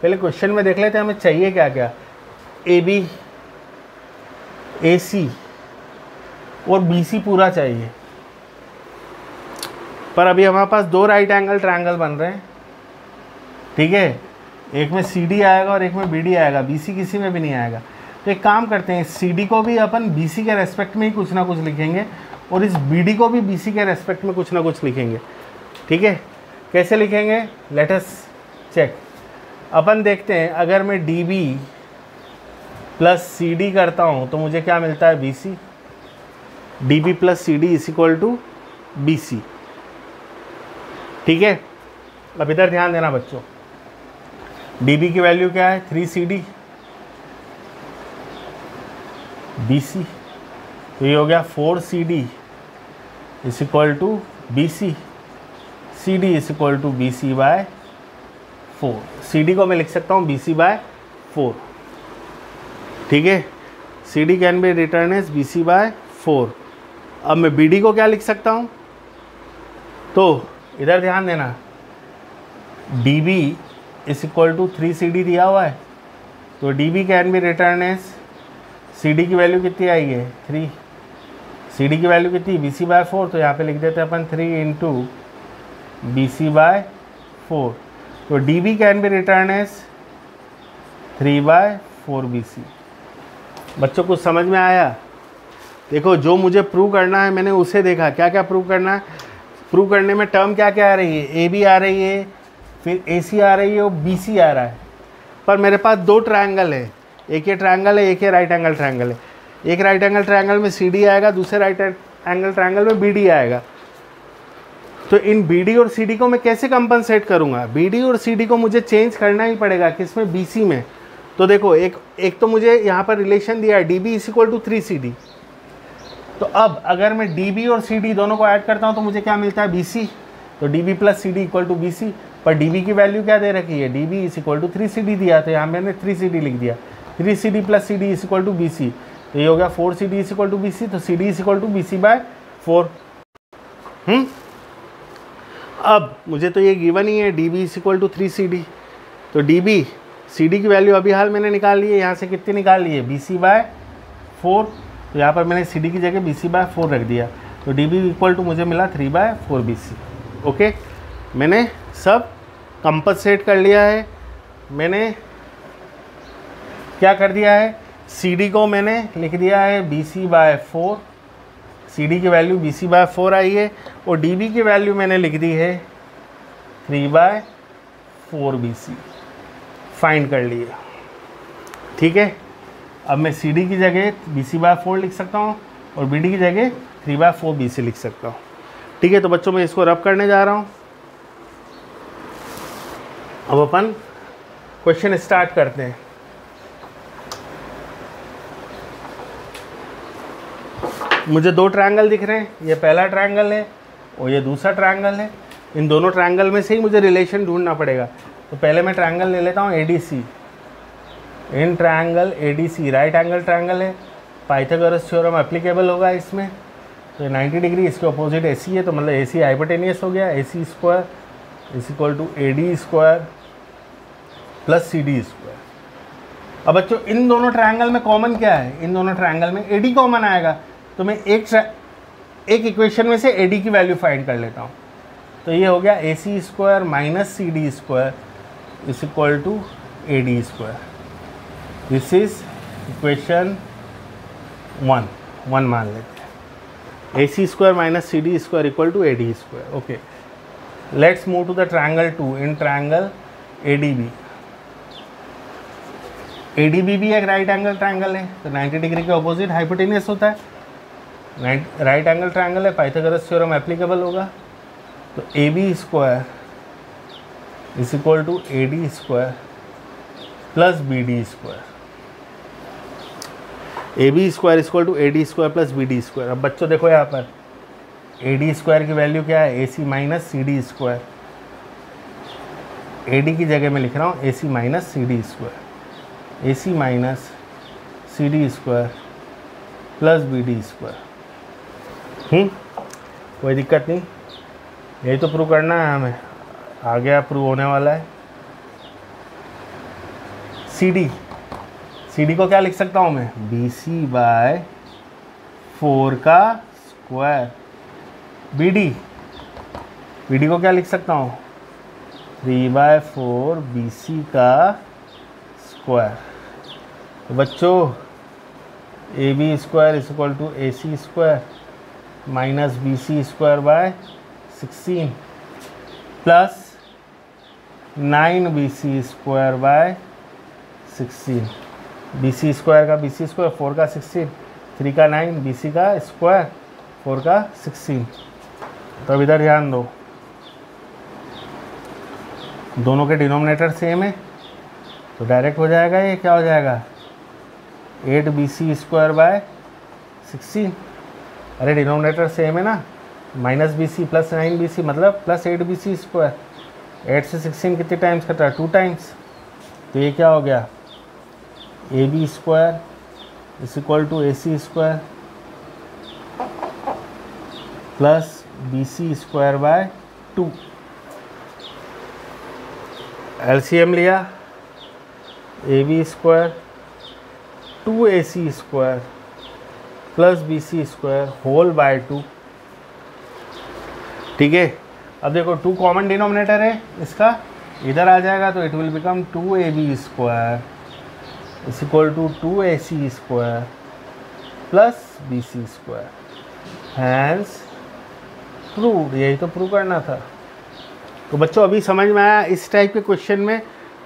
पहले क्वेश्चन में देख लेते हैं हमें चाहिए क्या क्या. AB, AC और BC पूरा चाहिए, पर अभी हमारे पास दो राइट एंगल ट्रायंगल बन रहे हैं. ठीक है, एक में CD आएगा और एक में BD आएगा, BC किसी में भी नहीं आएगा. तो एक काम करते हैं, CD को भी अपन BC के रेस्पेक्ट में ही कुछ ना कुछ लिखेंगे और इस BD को भी BC के रेस्पेक्ट में कुछ ना कुछ लिखेंगे. ठीक है, कैसे लिखेंगे, लेट अस चेक. अपन देखते हैं, अगर मैं DB प्लस CD करता हूँ तो मुझे क्या मिलता है, BC. DB plus CD is equal to BC. ठीक है, अब इधर ध्यान देना बच्चों. DB की वैल्यू क्या है, 3CD. BC। तो ये हो गया 4CD is equal to BC, CD is equal to BC by 4। CD को मैं लिख सकता हूँ BC बाय 4, ठीक है। CD can be written as BC by 4। अब मैं BD को क्या लिख सकता हूँ, तो इधर ध्यान देना, DB is equal to 3CD दिया हुआ है, तो DB can be written as, CD की वैल्यू कितनी आई है 3, CD की वैल्यू कितनी BC बाय 4, तो यहाँ पे लिख देते हैं अपन 3 इंटू BC बाय 4। तो DB can be written as 3 by 4 BC। बच्चों कुछ समझ में आया? देखो जो मुझे प्रूव करना है मैंने उसे देखा, क्या क्या प्रूव करना है। प्रूव करने में टर्म क्या क्या आ रही है, AB आ रही है, फिर AC आ रही है और BC आ रहा है। पर मेरे पास दो ट्रायंगल है, एक ये ट्रायंगल है, एक ये राइट एंगल ट्रायंगल है। एक राइट एंगल ट्रायंगल में CD आएगा, दूसरे राइट एंगल ट्रायंगल में BD आएगा। तो इन BD और CD को मैं कैसे कंपनसेट करूँगा? BD और CD को मुझे चेंज करना ही पड़ेगा, किसमें? BC में। तो देखो एक तो मुझे यहाँ पर रिलेशन दिया है DB is equal to 3CD। तो अब अगर मैं DB और CD दोनों को ऐड करता हूँ तो मुझे क्या मिलता है? BC। तो DB plus CD equal to BC। पर DB की वैल्यू क्या दे रखी है? DB is equal to 3CD दिया, तो यहाँ मैंने 3CD लिख दिया। 3CD plus CD is equal to BC, तो ये हो गया 4CD is equal to BC। तो CD is equal to BC by 4। अब मुझे तो ये गिवन ही है DB is equal to 3CD। तो DB CD की वैल्यू अभी हाल मैंने निकाल ली है, यहाँ से कितनी निकाल ली है? BC by 4। तो यहाँ पर मैंने CD की जगह BC बाय 4 रख दिया, तो DB इक्वल टू मुझे मिला 3 बाय 4 BC। ओके, मैंने सब कंपनसेट कर लिया है। मैंने क्या कर दिया है, CD को मैंने लिख दिया है BC बाय 4, CD की वैल्यू BC बाय 4 आई है, और DB की वैल्यू मैंने लिख दी है 3 बाय 4 BC। फाइंड कर लिया, ठीक है। अब मैं CD की जगह BC बाय 4 लिख सकता हूँ और BD की जगह 3 बाय 4 BC लिख सकता हूँ, ठीक है। तो बच्चों मैं इसको रब करने जा रहा हूँ। अब अपन क्वेश्चन स्टार्ट करते हैं। मुझे दो ट्रायंगल दिख रहे हैं, ये पहला ट्रायंगल है और ये दूसरा ट्रायंगल है। इन दोनों ट्रायंगल में से ही मुझे रिलेशन ढूंढना पड़ेगा। तो पहले मैं ट्रायंगल ले लेता हूँ ADC। In triangle ADC right angle triangle है, पाइथागोरस थ्योरम एप्लीकेबल होगा इसमें। तो 90 डिग्री इसके अपोजिट AC है, तो मतलब AC हाइपोटेनियस हो गया। AC square is equal to AD square plus CD square. अब बच्चों इन दोनों ट्रायंगल में कॉमन क्या है? इन दोनों ट्रायंगल में AD कॉमन आएगा, तो मैं एक इक्वेशन में से AD की वैल्यू फाइंड कर लेता हूँ। तो ये हो गया AC square minus CD square is equal to AD square. This is equation 1 मान लेते हैं। AC square minus CD square equal to AD square. Okay, let's move to the triangle 2। In triangle ADB, ADB भी एक right angle triangle है, तो 90 degree के opposite hypotenuse होता है। राइट एंगल ट्रायंगल है, पाइथागोरस थ्योरम एप्लीकेबल होगा। तो AB square is equal to AD square plus BD square. AB square is equal to AD square plus BD square. अब बच्चों देखो यहाँ पर AD स्क्वायर की वैल्यू क्या है? AC minus CD square. AD की जगह मैं लिख रहा हूँ AC minus CD square. AC minus CD square plus BD square. कोई दिक्कत नहीं, यही तो प्रूव करना है हमें, आगे प्रूव होने वाला है। CD को क्या लिख सकता हूँ मैं? BC बाय 4 का स्क्वायर। BD को क्या लिख सकता हूँ? 3 बाय 4 BC का स्क्वायर। तो बच्चों AB square is equal to AC square minus BC square by 16 plus 9BC square by 16। BC square का BC स्क्वायर, 4 का 16, 3 का 9, BC का स्क्वायर, 4 का 16। तो अब इधर ध्यान दो, दोनों के डिनोमिनेटर सेम है, तो डायरेक्ट हो जाएगा। ये क्या हो जाएगा? 8bc square by 16। अरे डिनोमिनेटर सेम है ना, -bc प्लस 9bc मतलब प्लस 8bc स्क्वायर। 8 से 16 कितने टाइम्स कट रहा है? 2 टाइम्स। तो ये क्या हो गया? ab square is equal to ac square plus bc square by 2। LCM लिया, ab square 2ac square plus bc square whole by 2। ठीक है, अब देखो 2 कॉमन डिनोमिनेटर है इसका, इधर आ जाएगा तो it will become 2ab square is equal to 2ac square plus bc square. Hence prove. यही तो प्रूव करना था। तो बच्चों अभी समझ में आया? इस टाइप के क्वेश्चन में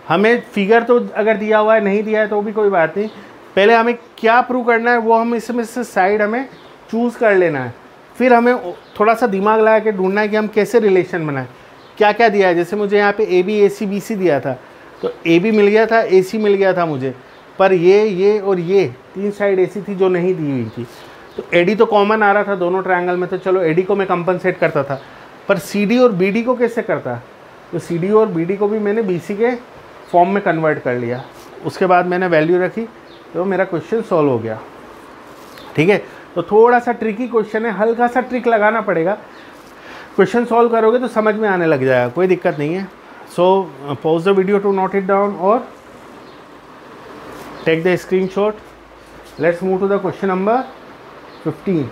हमें फिगर तो अगर दिया हुआ है, नहीं दिया है तो भी कोई बात नहीं, पहले हमें क्या प्रूव करना है वो हम इसमें से साइड हमें चूज़ कर लेना है। फिर हमें थोड़ा सा दिमाग लगा के ढूंढना है कि हम कैसे रिलेशन बनाएं, क्या क्या दिया है। जैसे मुझे यहाँ पे A B A C B सी दिया था, तो ए बी मिल गया था, ए सी मिल गया था मुझे, पर ये और ये 3 साइड ऐसी थी जो नहीं दी हुई थी। तो ए डी तो कॉमन आ रहा था दोनों ट्रायंगल में, तो चलो ए डी को मैं कंपनसेट करता था, पर सी डी और बी डी को कैसे करता? तो सी डी और बी डी को भी मैंने बी सी के फॉर्म में कन्वर्ट कर लिया। उसके बाद मैंने वैल्यू रखी तो मेरा क्वेश्चन सॉल्व हो गया। ठीक है, तो थोड़ा सा ट्रिकी क्वेश्चन है, हल्का सा ट्रिक लगाना पड़ेगा। क्वेश्चन सॉल्व करोगे तो समझ में आने लग जाएगा, कोई दिक्कत नहीं है। So pause the video to note it down और take the screenshot. Let's move to the question number 15।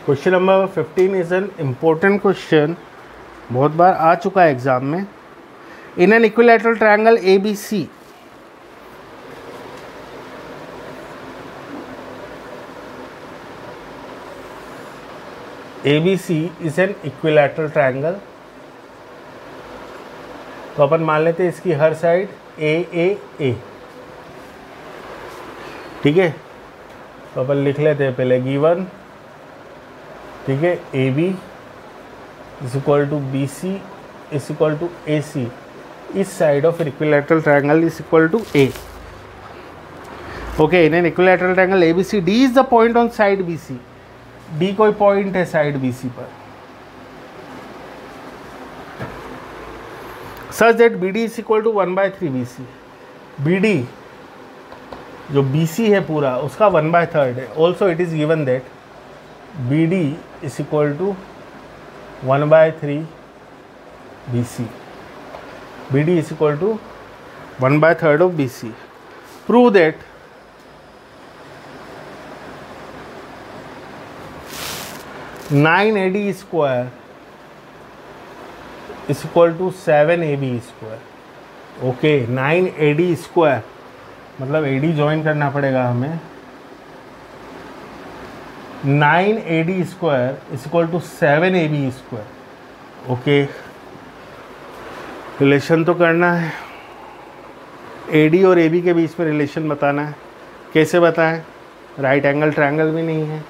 Question number 15 is an important question, बहुत बार आ चुका है एग्जाम में। In an equilateral triangle A B C, ABC is an equilateral triangle. तो अपन मान लेते हैं इसकी हर साइड ए। ठीक है, तो अपन लिख लेते हैं पहले गिवन। ठीक है, A B is equal to B C is equal to A C. इस side of equilateral triangle is equal to A. Okay, in an equilateral triangle A B C, D is the point on side B C. D कोई point है side B C पर, such that B D is equal to 1/3 B C. B D जो B C है पूरा उसका 1/3 है। Also it is given that B D is equal to 1/3 B C. B D is equal to 1/3 of B C. Prove that nine A D square is equal to 7 A B square. Okay, 9 A D square मतलब A D join करना पड़ेगा हमें। 9 A D square is equal to 7 A B square. Okay, relation तो करना है, A D और A B के बीच में रिलेशन बताना है। कैसे बताएं? राइट एंगल ट्रायंगल भी नहीं है,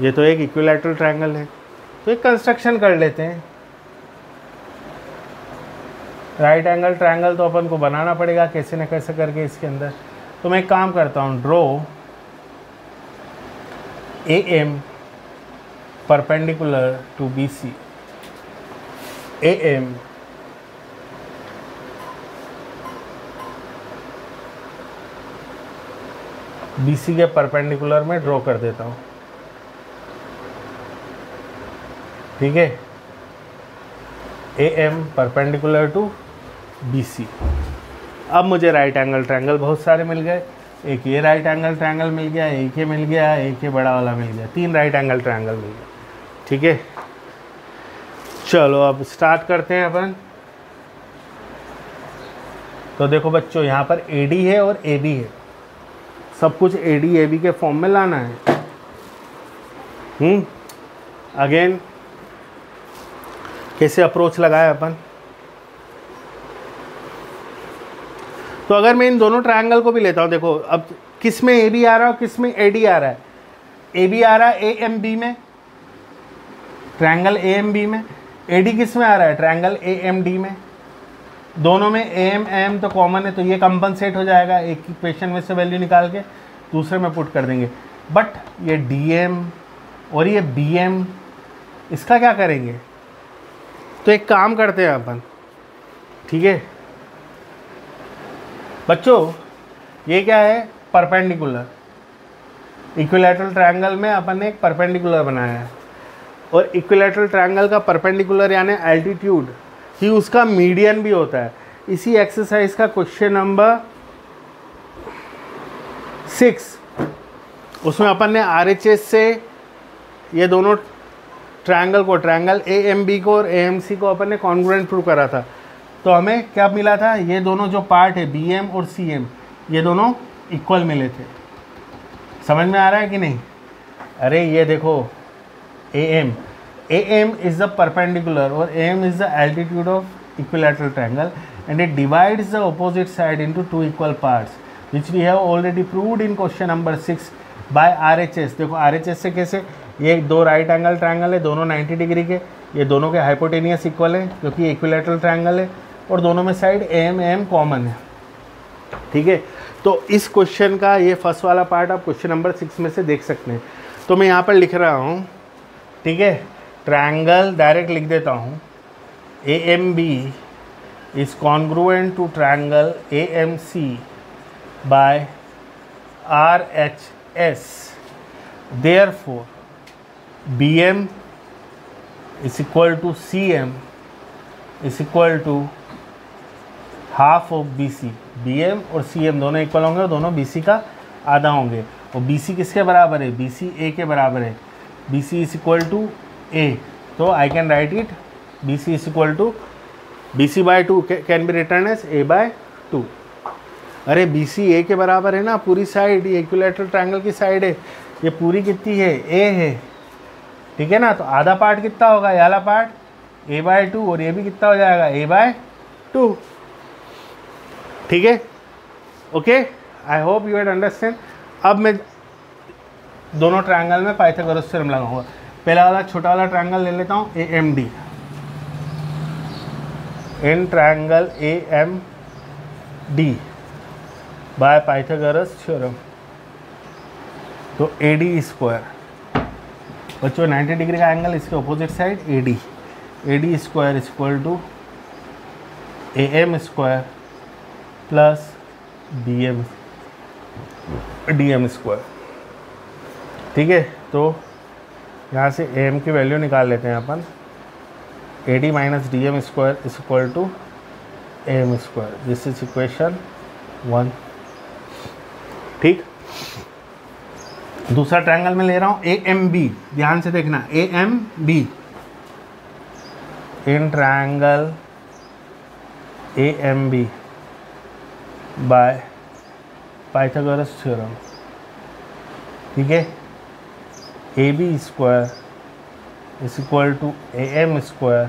ये तो एक इक्विलैटरल ट्रायंगल है। तो एक कंस्ट्रक्शन कर लेते हैं। राइट एंगल ट्रायंगल तो अपन को बनाना पड़ेगा कैसे न कैसे करके इसके अंदर। तो मैं एक काम करता हूँ, draw A M perpendicular to B C. A M B C के परपेंडिकुलर में ड्रॉ कर देता हूँ। ठीक है, A M perpendicular to B C. अब मुझे राइट एंगल ट्रायंगल बहुत सारे मिल गए। एक ये राइट एंगल ट्रायंगल मिल गया, एक ये मिल गया, एक ये बड़ा वाला मिल गया, 3 राइट एंगल ट्रायंगल मिल गया। ठीक है, चलो अब स्टार्ट करते हैं अपन। तो देखो बच्चों, यहाँ पर ए डी है और ए बी है, सब कुछ ए डी ए बी के फॉर्म में लाना है। अगेन कैसे अप्रोच लगाया अपन, तो अगर मैं इन दोनों ट्रायंगल को भी लेता हूँ, देखो अब किस में ए बी आ रहा है और किस में ए डी आ रहा है। ए बी आ रहा है ए एम बी में, ट्रायंगल ए एम बी में। ए डी किस में आ रहा है, ट्रायंगल ए एम डी में। दोनों में ए एम एम तो कॉमन है, तो ये कंपनसेट हो जाएगा, एक इक्वेशन में से वैल्यू निकाल के दूसरे में पुट कर देंगे। बट ये डी एम और ये बी एम, इसका क्या करेंगे, तो एक काम करते हैं अपन, ठीक है बच्चों, ये क्या है, परपेंडिकुलर। इक्विलैटरल ट्रायंगल में अपन ने एक परपेंडिकुलर बनाया है, और इक्विलैटरल ट्रायंगल का परपेंडिकुलर यानी एल्टीट्यूड ही उसका मीडियन भी होता है। इसी एक्सरसाइज का क्वेश्चन नंबर 6, उसमें अपन ने RHS से ये दोनों ट्रायंगल को, ट्रायंगल AMB को और AMC को अपन ने कॉन्ग्रुएंट प्रूव करा था। तो हमें क्या मिला था, ये दोनों जो पार्ट है BM और CM, ये दोनों इक्वल मिले थे। समझ में आ रहा है कि नहीं? अरे ये देखो AM इज़ द परपेंडिकुलर और AM is the altitude of equilateral triangle and it divides the opposite side into two equal parts, which we have already proved in question number 6 by RHS। देखो RHS से कैसे, ये दो right angle triangle है, दोनों 90 degree के, ये दोनों के हाइपोटेनियस इक्वल है क्योंकि इक्विलैटरल ट्रायंगल है, और दोनों में साइड AM कॉमन है, ठीक है। तो इस क्वेश्चन का ये फर्स्ट वाला पार्ट आप क्वेश्चन नंबर 6 में से देख सकते हैं। तो मैं यहाँ पर लिख रहा हूँ, ठीक है, ट्रायंगल डायरेक्ट लिख देता हूँ, AMB is congruent to triangle AMC by RHS. Therefore, BM is equal to CM is equal to half of BC। BM और CM दोनों इक्वल होंगे और दोनों BC का आधा होंगे। और BC किसके बराबर है, BC A के बराबर है। BC is equal to A, तो I can write it BC is equal to BC by 2 can be written as A by 2। अरे BC A के बराबर है ना, पूरी साइड, ये इक्विलैटरल ट्रायंगल की साइड है, ये पूरी कितनी है, A है, ठीक है ना। तो आधा पार्ट कितना होगा, ये वाला पार्ट A by 2, और ये भी कितना हो जाएगा, A by 2, ठीक है। Okay, I hope you had understand. अब मैं दोनों ट्रायंगल में पाइथागोरस थ्योरम लगाऊंगा। पहला वाला छोटा वाला ट्रायंगल ले लेता हूँ, AMD। In triangle AMD by Pythagoras theorem, तो AD स्क्वायर, बच्चों 90 डिग्री का एंगल, इसके opposite side AD square is equal to AM square plus DM square, ठीक है। तो यहाँ से AM की वैल्यू निकाल लेते हैं अपन, AD minus DM square is equal to AM square. This is equation 1, ठीक। दूसरा ट्रायंगल में ले रहा हूँ AMB, ध्यान से देखना, AMB in triangle AMB by Pythagoras theorem, ठीक है। AB square is equal to AM square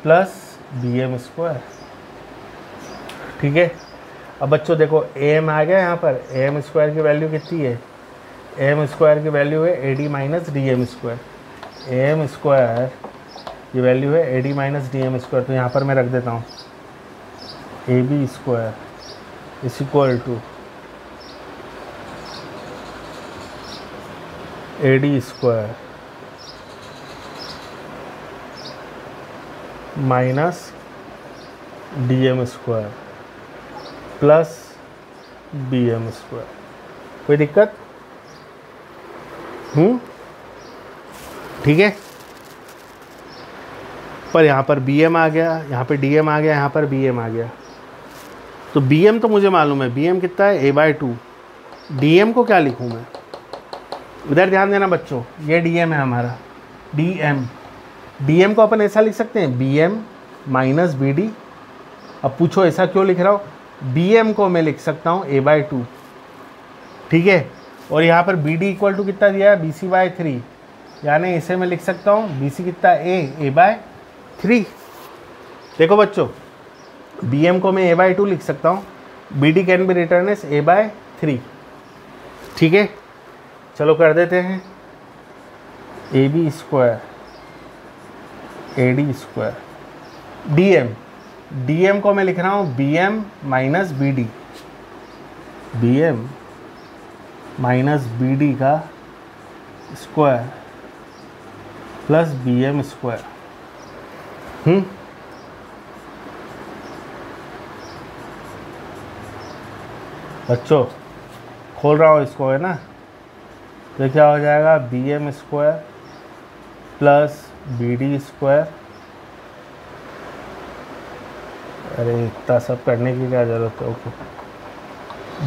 plus BM square, ठीक है। अब बच्चों देखो AM आ गया यहाँ पर, AM स्क्वायर की वैल्यू कितनी है, AM स्क्वायर की वैल्यू है AD minus DM square. AM square की वैल्यू है AD माइनस DM स्क्वायर, तो यहाँ पर मैं रख देता हूँ AB square is equal to AD square minus DM square plus BM square. कोई दिक्कत? ठीक है। पर यहाँ पर BM आ गया, यहाँ पे DM आ गया, यहाँ पर BM आ गया। तो BM तो मुझे मालूम है, BM कितना है, A by 2। DM को क्या लिखूँ मैं, इधर ध्यान देना बच्चों, ये DM है हमारा, DM को अपन ऐसा लिख सकते हैं, BM माइनस BD। अब पूछो ऐसा क्यों लिख रहा हूँ, BM को मैं लिख सकता हूँ A by 2, ठीक है। और यहाँ पर BD इक्वल टू कितना दिया है, BC by 3, यानी इसे मैं लिख सकता हूँ BC कितना A/3। देखो बच्चों, BM को मैं A/2 लिख सकता हूँ, BD can be written as A/3। ठीक है, चलो कर देते हैं। AB² AD²। DM को मैं लिख रहा हूँ BM minus BD, BM minus BD का स्क्वायर प्लस BM²। बच्चों खोल रहा हूँ इसको, है ना, तो क्या हो जाएगा BM² प्लस BD²। अरे इतना सब करने की क्या ज़रूरत है। Okay,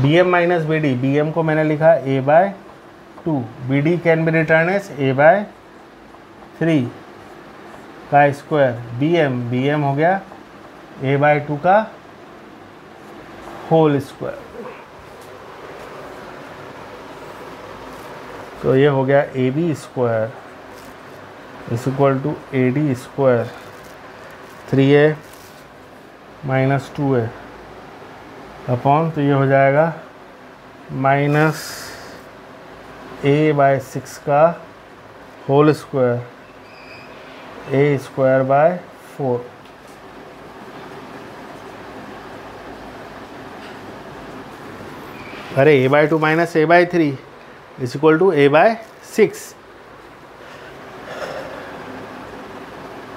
BM minus BD, BM को मैंने लिखा A/2, BD can be written as A/3 का स्क्वायर, BM हो गया A/2 का होल स्क्वायर। तो ये हो गया AB² is equal to AD² 3A minus 2A upon, तो ये हो जाएगा माइनस A/6 का होल स्क्वायर A²/4। अरे A/2 minus A/3 is equal to A/6।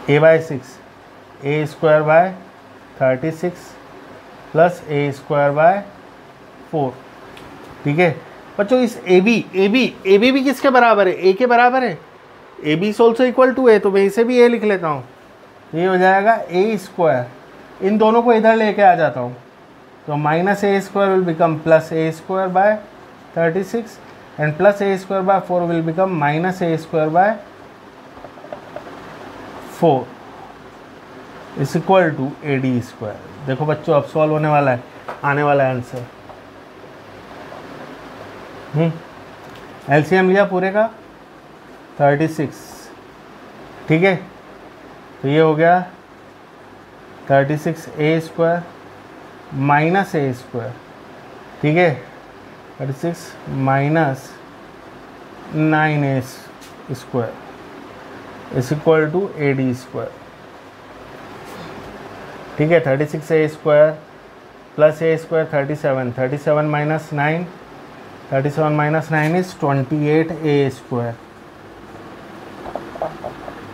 A/6 A²/36 plus A²/4। ठीक है बच्चों, इस AB भी किसके बराबर है? A के बराबर है। AB is also equal to A, तो मैं इसे भी A लिख लेता हूँ। ये हो जाएगा A²। इन दोनों को इधर लेके आ जाता हूँ, तो minus A² will become plus A²/36 and plus A²/4 will become minus A²/4 is equal to AD²। देखो बच्चों, अब सॉल्व होने वाला है, आने वाला है आंसर। LCM लिया पूरे का 36। ठीक है, तो ये हो गया 36A² माइनस A²। ठीक है, 36 minus 9A² is equal to AD²। ठीक है, 36A² plus A² 37 minus 9, 37 minus 9 is 28A²।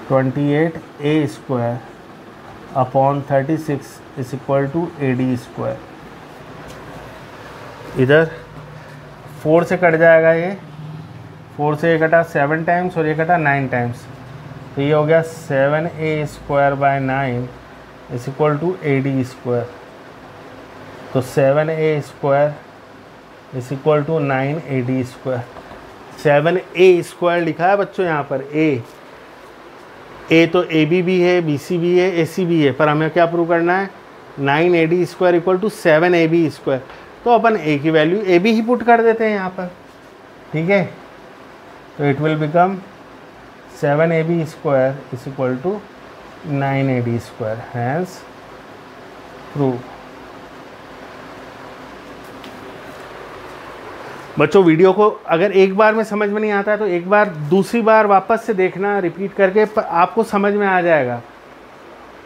28A² upon 36 is equal to AD²। इधर 4 से कट जाएगा, ये 4 से ये कटा 7 टाइम्स और ये कटा 9 टाइम्स, तो ये हो गया 7A²/9 is equal to AD²। तो 7A² is equal to 9AD²। 7A² लिखा है बच्चों यहाँ पर। A तो AB भी है, BC भी है, AC भी है, पर हमें क्या प्रूव करना है? 9AD² equal to 7AB²। तो अपन A की वैल्यू AB ही पुट कर देते हैं यहाँ पर। ठीक है, तो it will become 7AB² is equal to 9AD²। Hence prove. बच्चों वीडियो को अगर एक बार में समझ में नहीं आता है तो एक बार दूसरी बार वापस से देखना, रिपीट करके, आपको समझ में आ जाएगा।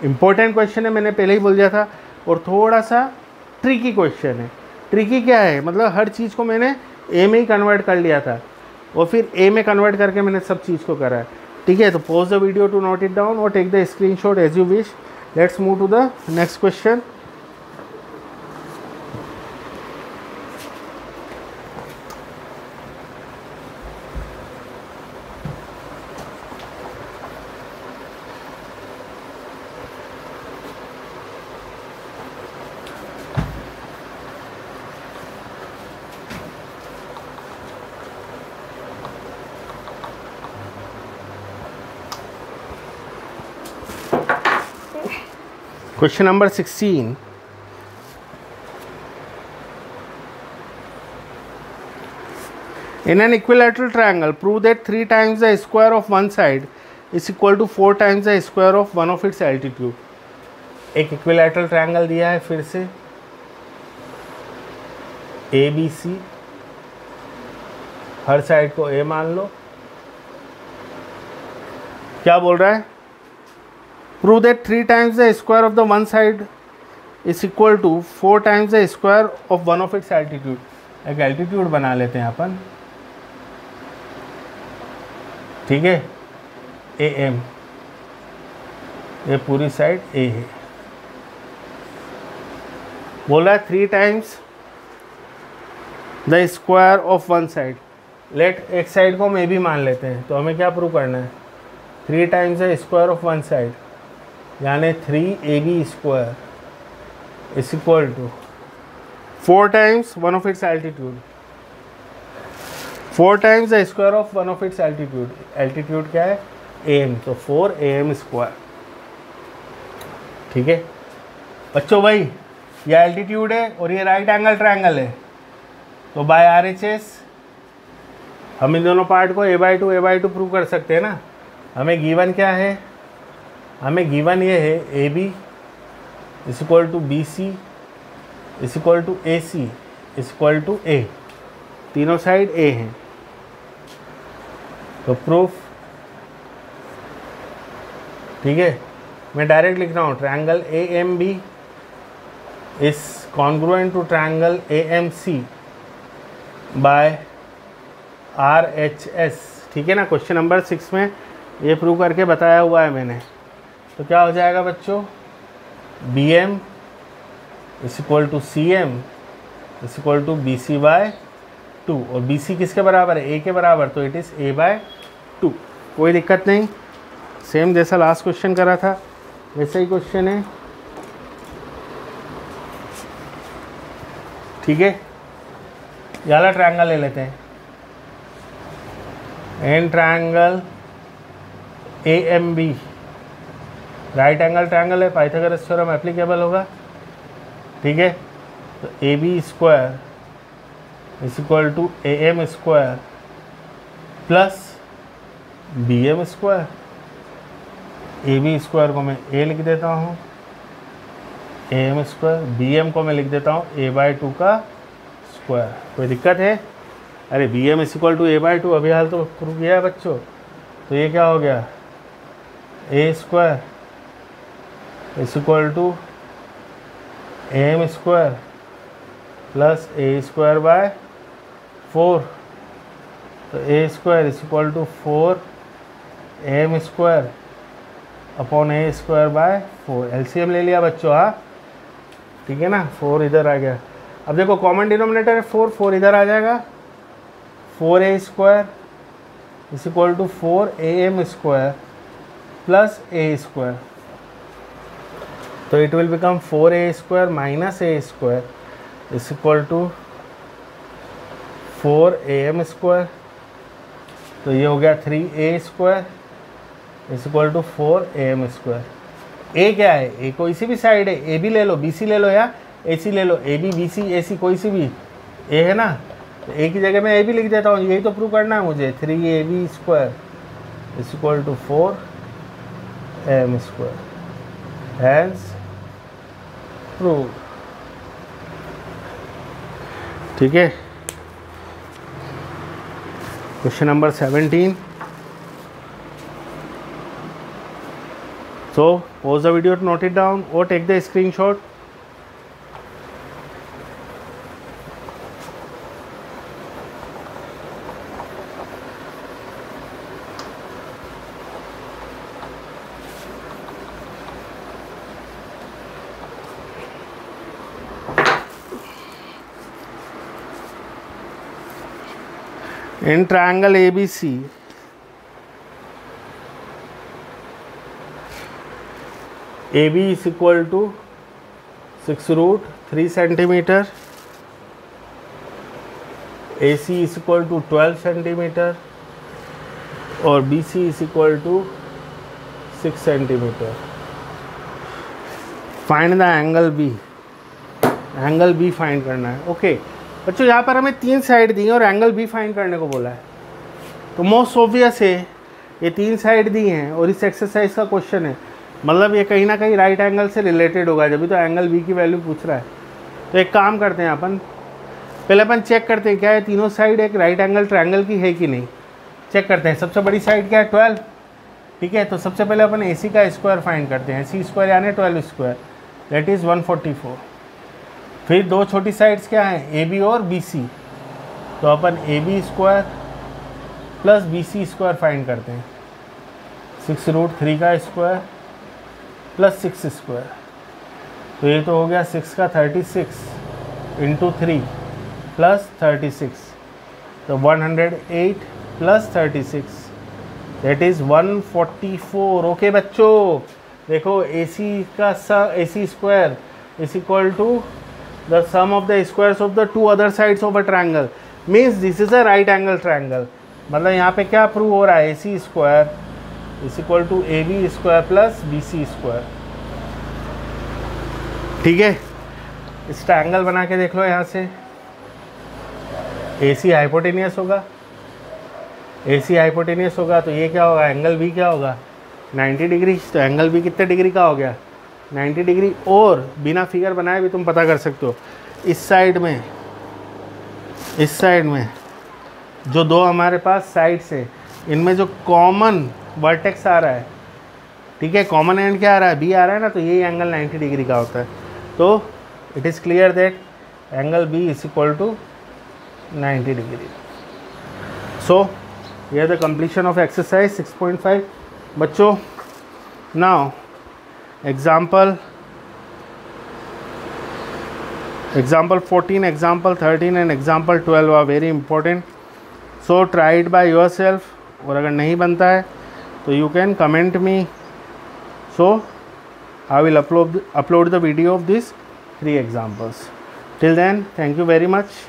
इम्पोर्टेंट क्वेश्चन है, मैंने पहले ही बोल दिया था, और थोड़ा सा ट्रिकी क्वेश्चन है। ट्रिकी क्या है? मतलब हर चीज़ को मैंने ए में ही कन्वर्ट कर लिया था और फिर ए में कन्वर्ट करके मैंने सब चीज़ को करा है। ठीक है, तो pause the video to note it down और take the screenshot as you wish. Let's move to the next question. Question number 16. In an equilateral triangle, prove that 3 times the square of one side is equal to 4 times the square of one of its altitude. एक equilateral triangle दिया है फिर से ABC, हर side को A मान लो। क्या बोल रहा है? Prove that 3 times the square of the one side is equal to 4 times the square of one of its altitude. एक एल्टीट्यूड बना लेते हैं अपन, ठीक है, AM, ये पूरी साइड A है। बोला 3 times the square of one side. Let एक साइड को हम ए भी मान लेते हैं, तो हमें क्या प्रूव करना है? 3 times the square of one side, यानी 3AB square is equal to 4 times one of its altitude, 4 times the square of one of its altitude. Altitude क्या है? AM, तो 4AM स्क्वायर। ठीक है बच्चों, भाई ये एल्टीट्यूड है और ये राइट एंगल ट्रायंगल है, तो बाय RHS हम इन दोनों पार्ट को a/2 प्रूव कर सकते हैं ना। हमें गिवन क्या है? हमें गिवन ये है AB is equal to BC is equal to AC is equal to A, तीनों साइड A हैं। तो प्रूफ, ठीक है, मैं डायरेक्ट लिख रहा हूँ, triangle AMB is congruent to triangle AMC by RHS। ठीक है ना, क्वेश्चन नंबर 6 में ये प्रूव करके बताया हुआ है मैंने। तो क्या हो जाएगा बच्चों? BM is equal to CM is equal to BC/2, और BC किसके बराबर है? A के बराबर, तो इट इज़ A/2। कोई दिक्कत नहीं, सेम जैसा लास्ट क्वेश्चन करा था वैसा ही क्वेश्चन है। ठीक है, ये वाला ट्रायंगल ले लेते हैं, in triangle AMB right angle triangle है, पाइथागोरस थ्योरम एप्लीकेबल होगा। ठीक है, तो AB square is equal to AM square plus BM square. AB square को मैं A लिख देता हूँ, AM स्क्वायर, BM को मैं लिख देता हूँ A/2 का स्क्वायर। कोई दिक्कत है? अरे BM is equal to A/2 अभी हाल तो प्रूव किया है बच्चों। तो ये क्या हो गया? A square is equal to AM square plus A square by 4, तो A square is equal to 4AM square upon A square by 4। LCM ले लिया बच्चों, हाँ ठीक है ना। 4 इधर आ गया। अब देखो कॉमन डिनोमिनेटर है 4 इधर आ जाएगा। 4A square is equal to 4AM square plus A square, तो it will become 4A square minus A square is equal to 4AM square, तो ये हो गया 3A square is equal to 4AM square. A क्या है? ए कोई सी भी side है, ए भी ले लो, BC ले लो या AC ले लो, AB BC AC कोई सी भी ए है ना, तो ए की जगह मैं ए भी लिख देता हूँ। यही तो प्रूव करना है मुझे। 3AB square is equal to 4M square, hence prove. ठीक है, question number 17। So pause the video to note it down or take the screenshot. In triangle ABC, AB is equal to 6√3 centimeter, AC is equal to 12 centimeter और BC is equal to 6 centimeter. Find the angle B. Angle B find करना है। Okay, बच्चों यहाँ पर हमें 3 side दी हैं और angle भी फाइंड करने को बोला है, तो मोस्ट ऑब्वियस है ये 3 साइड दी हैं और इस एक्सरसाइज का क्वेश्चन है, मतलब ये कहीं ना कहीं राइट एंगल से रिलेटेड होगा, जब भी तो एंगल बी की वैल्यू पूछ रहा है। तो एक काम करते हैं अपन, पहले अपन चेक करते हैं क्या है तीनों साइड एक राइट एंगल ट्रायंगल की है कि नहीं। चेक करते हैं। सबसे बड़ी साइड क्या है 12, ठीक है। तो सबसे पहले अपन AC का स्क्वायर फाइंड करते हैं, AC स्क्वायर यानी 12 स्क्वायर, दैट इज़ 144। फिर दो छोटी साइड्स क्या हैं AB और BC, तो अपन AB square plus BC square find करते हैं, 6√3 का स्क्वायर प्लस 6 स्क्वायर, तो ये तो हो गया 6 का 36 इंटू 3 प्लस 36, तो 108 प्लस 36 दैट इज़ 144। ओके बच्चों, देखो AC square is equal to the sum of the squares of the 2 other sides of a triangle, means this is a right angle triangle. मतलब यहाँ पे क्या प्रूव हो रहा है, AC square is equal to AB square plus BC square, ठीक है। इस ट्रायंगल बना के देख लो, यहाँ से AC हाइपोटेनियस होगा, AC हाइपोटेनियस होगा तो ये क्या होगा, एंगल B क्या होगा 90 डिग्री, तो एंगल B कितने डिग्री का हो गया 90 डिग्री। और बिना फिगर बनाए भी तुम पता कर सकते हो, इस साइड में जो दो हमारे पास साइड्स है इनमें जो कॉमन वर्टेक्स आ रहा है, ठीक है, कॉमन एंड क्या आ रहा है B आ रहा है ना, तो यही एंगल 90 डिग्री का होता है। तो it is clear that angle B is equal to 90 degree. So ये द कंप्लीशन ऑफ एक्सरसाइज 6.5 बच्चों। Now example 14, example 13 and example 12 are very important, so try it by yourself, और अगर नहीं बनता है तो you can comment me, so I will upload the video of these 3 examples. Till then, thank you very much.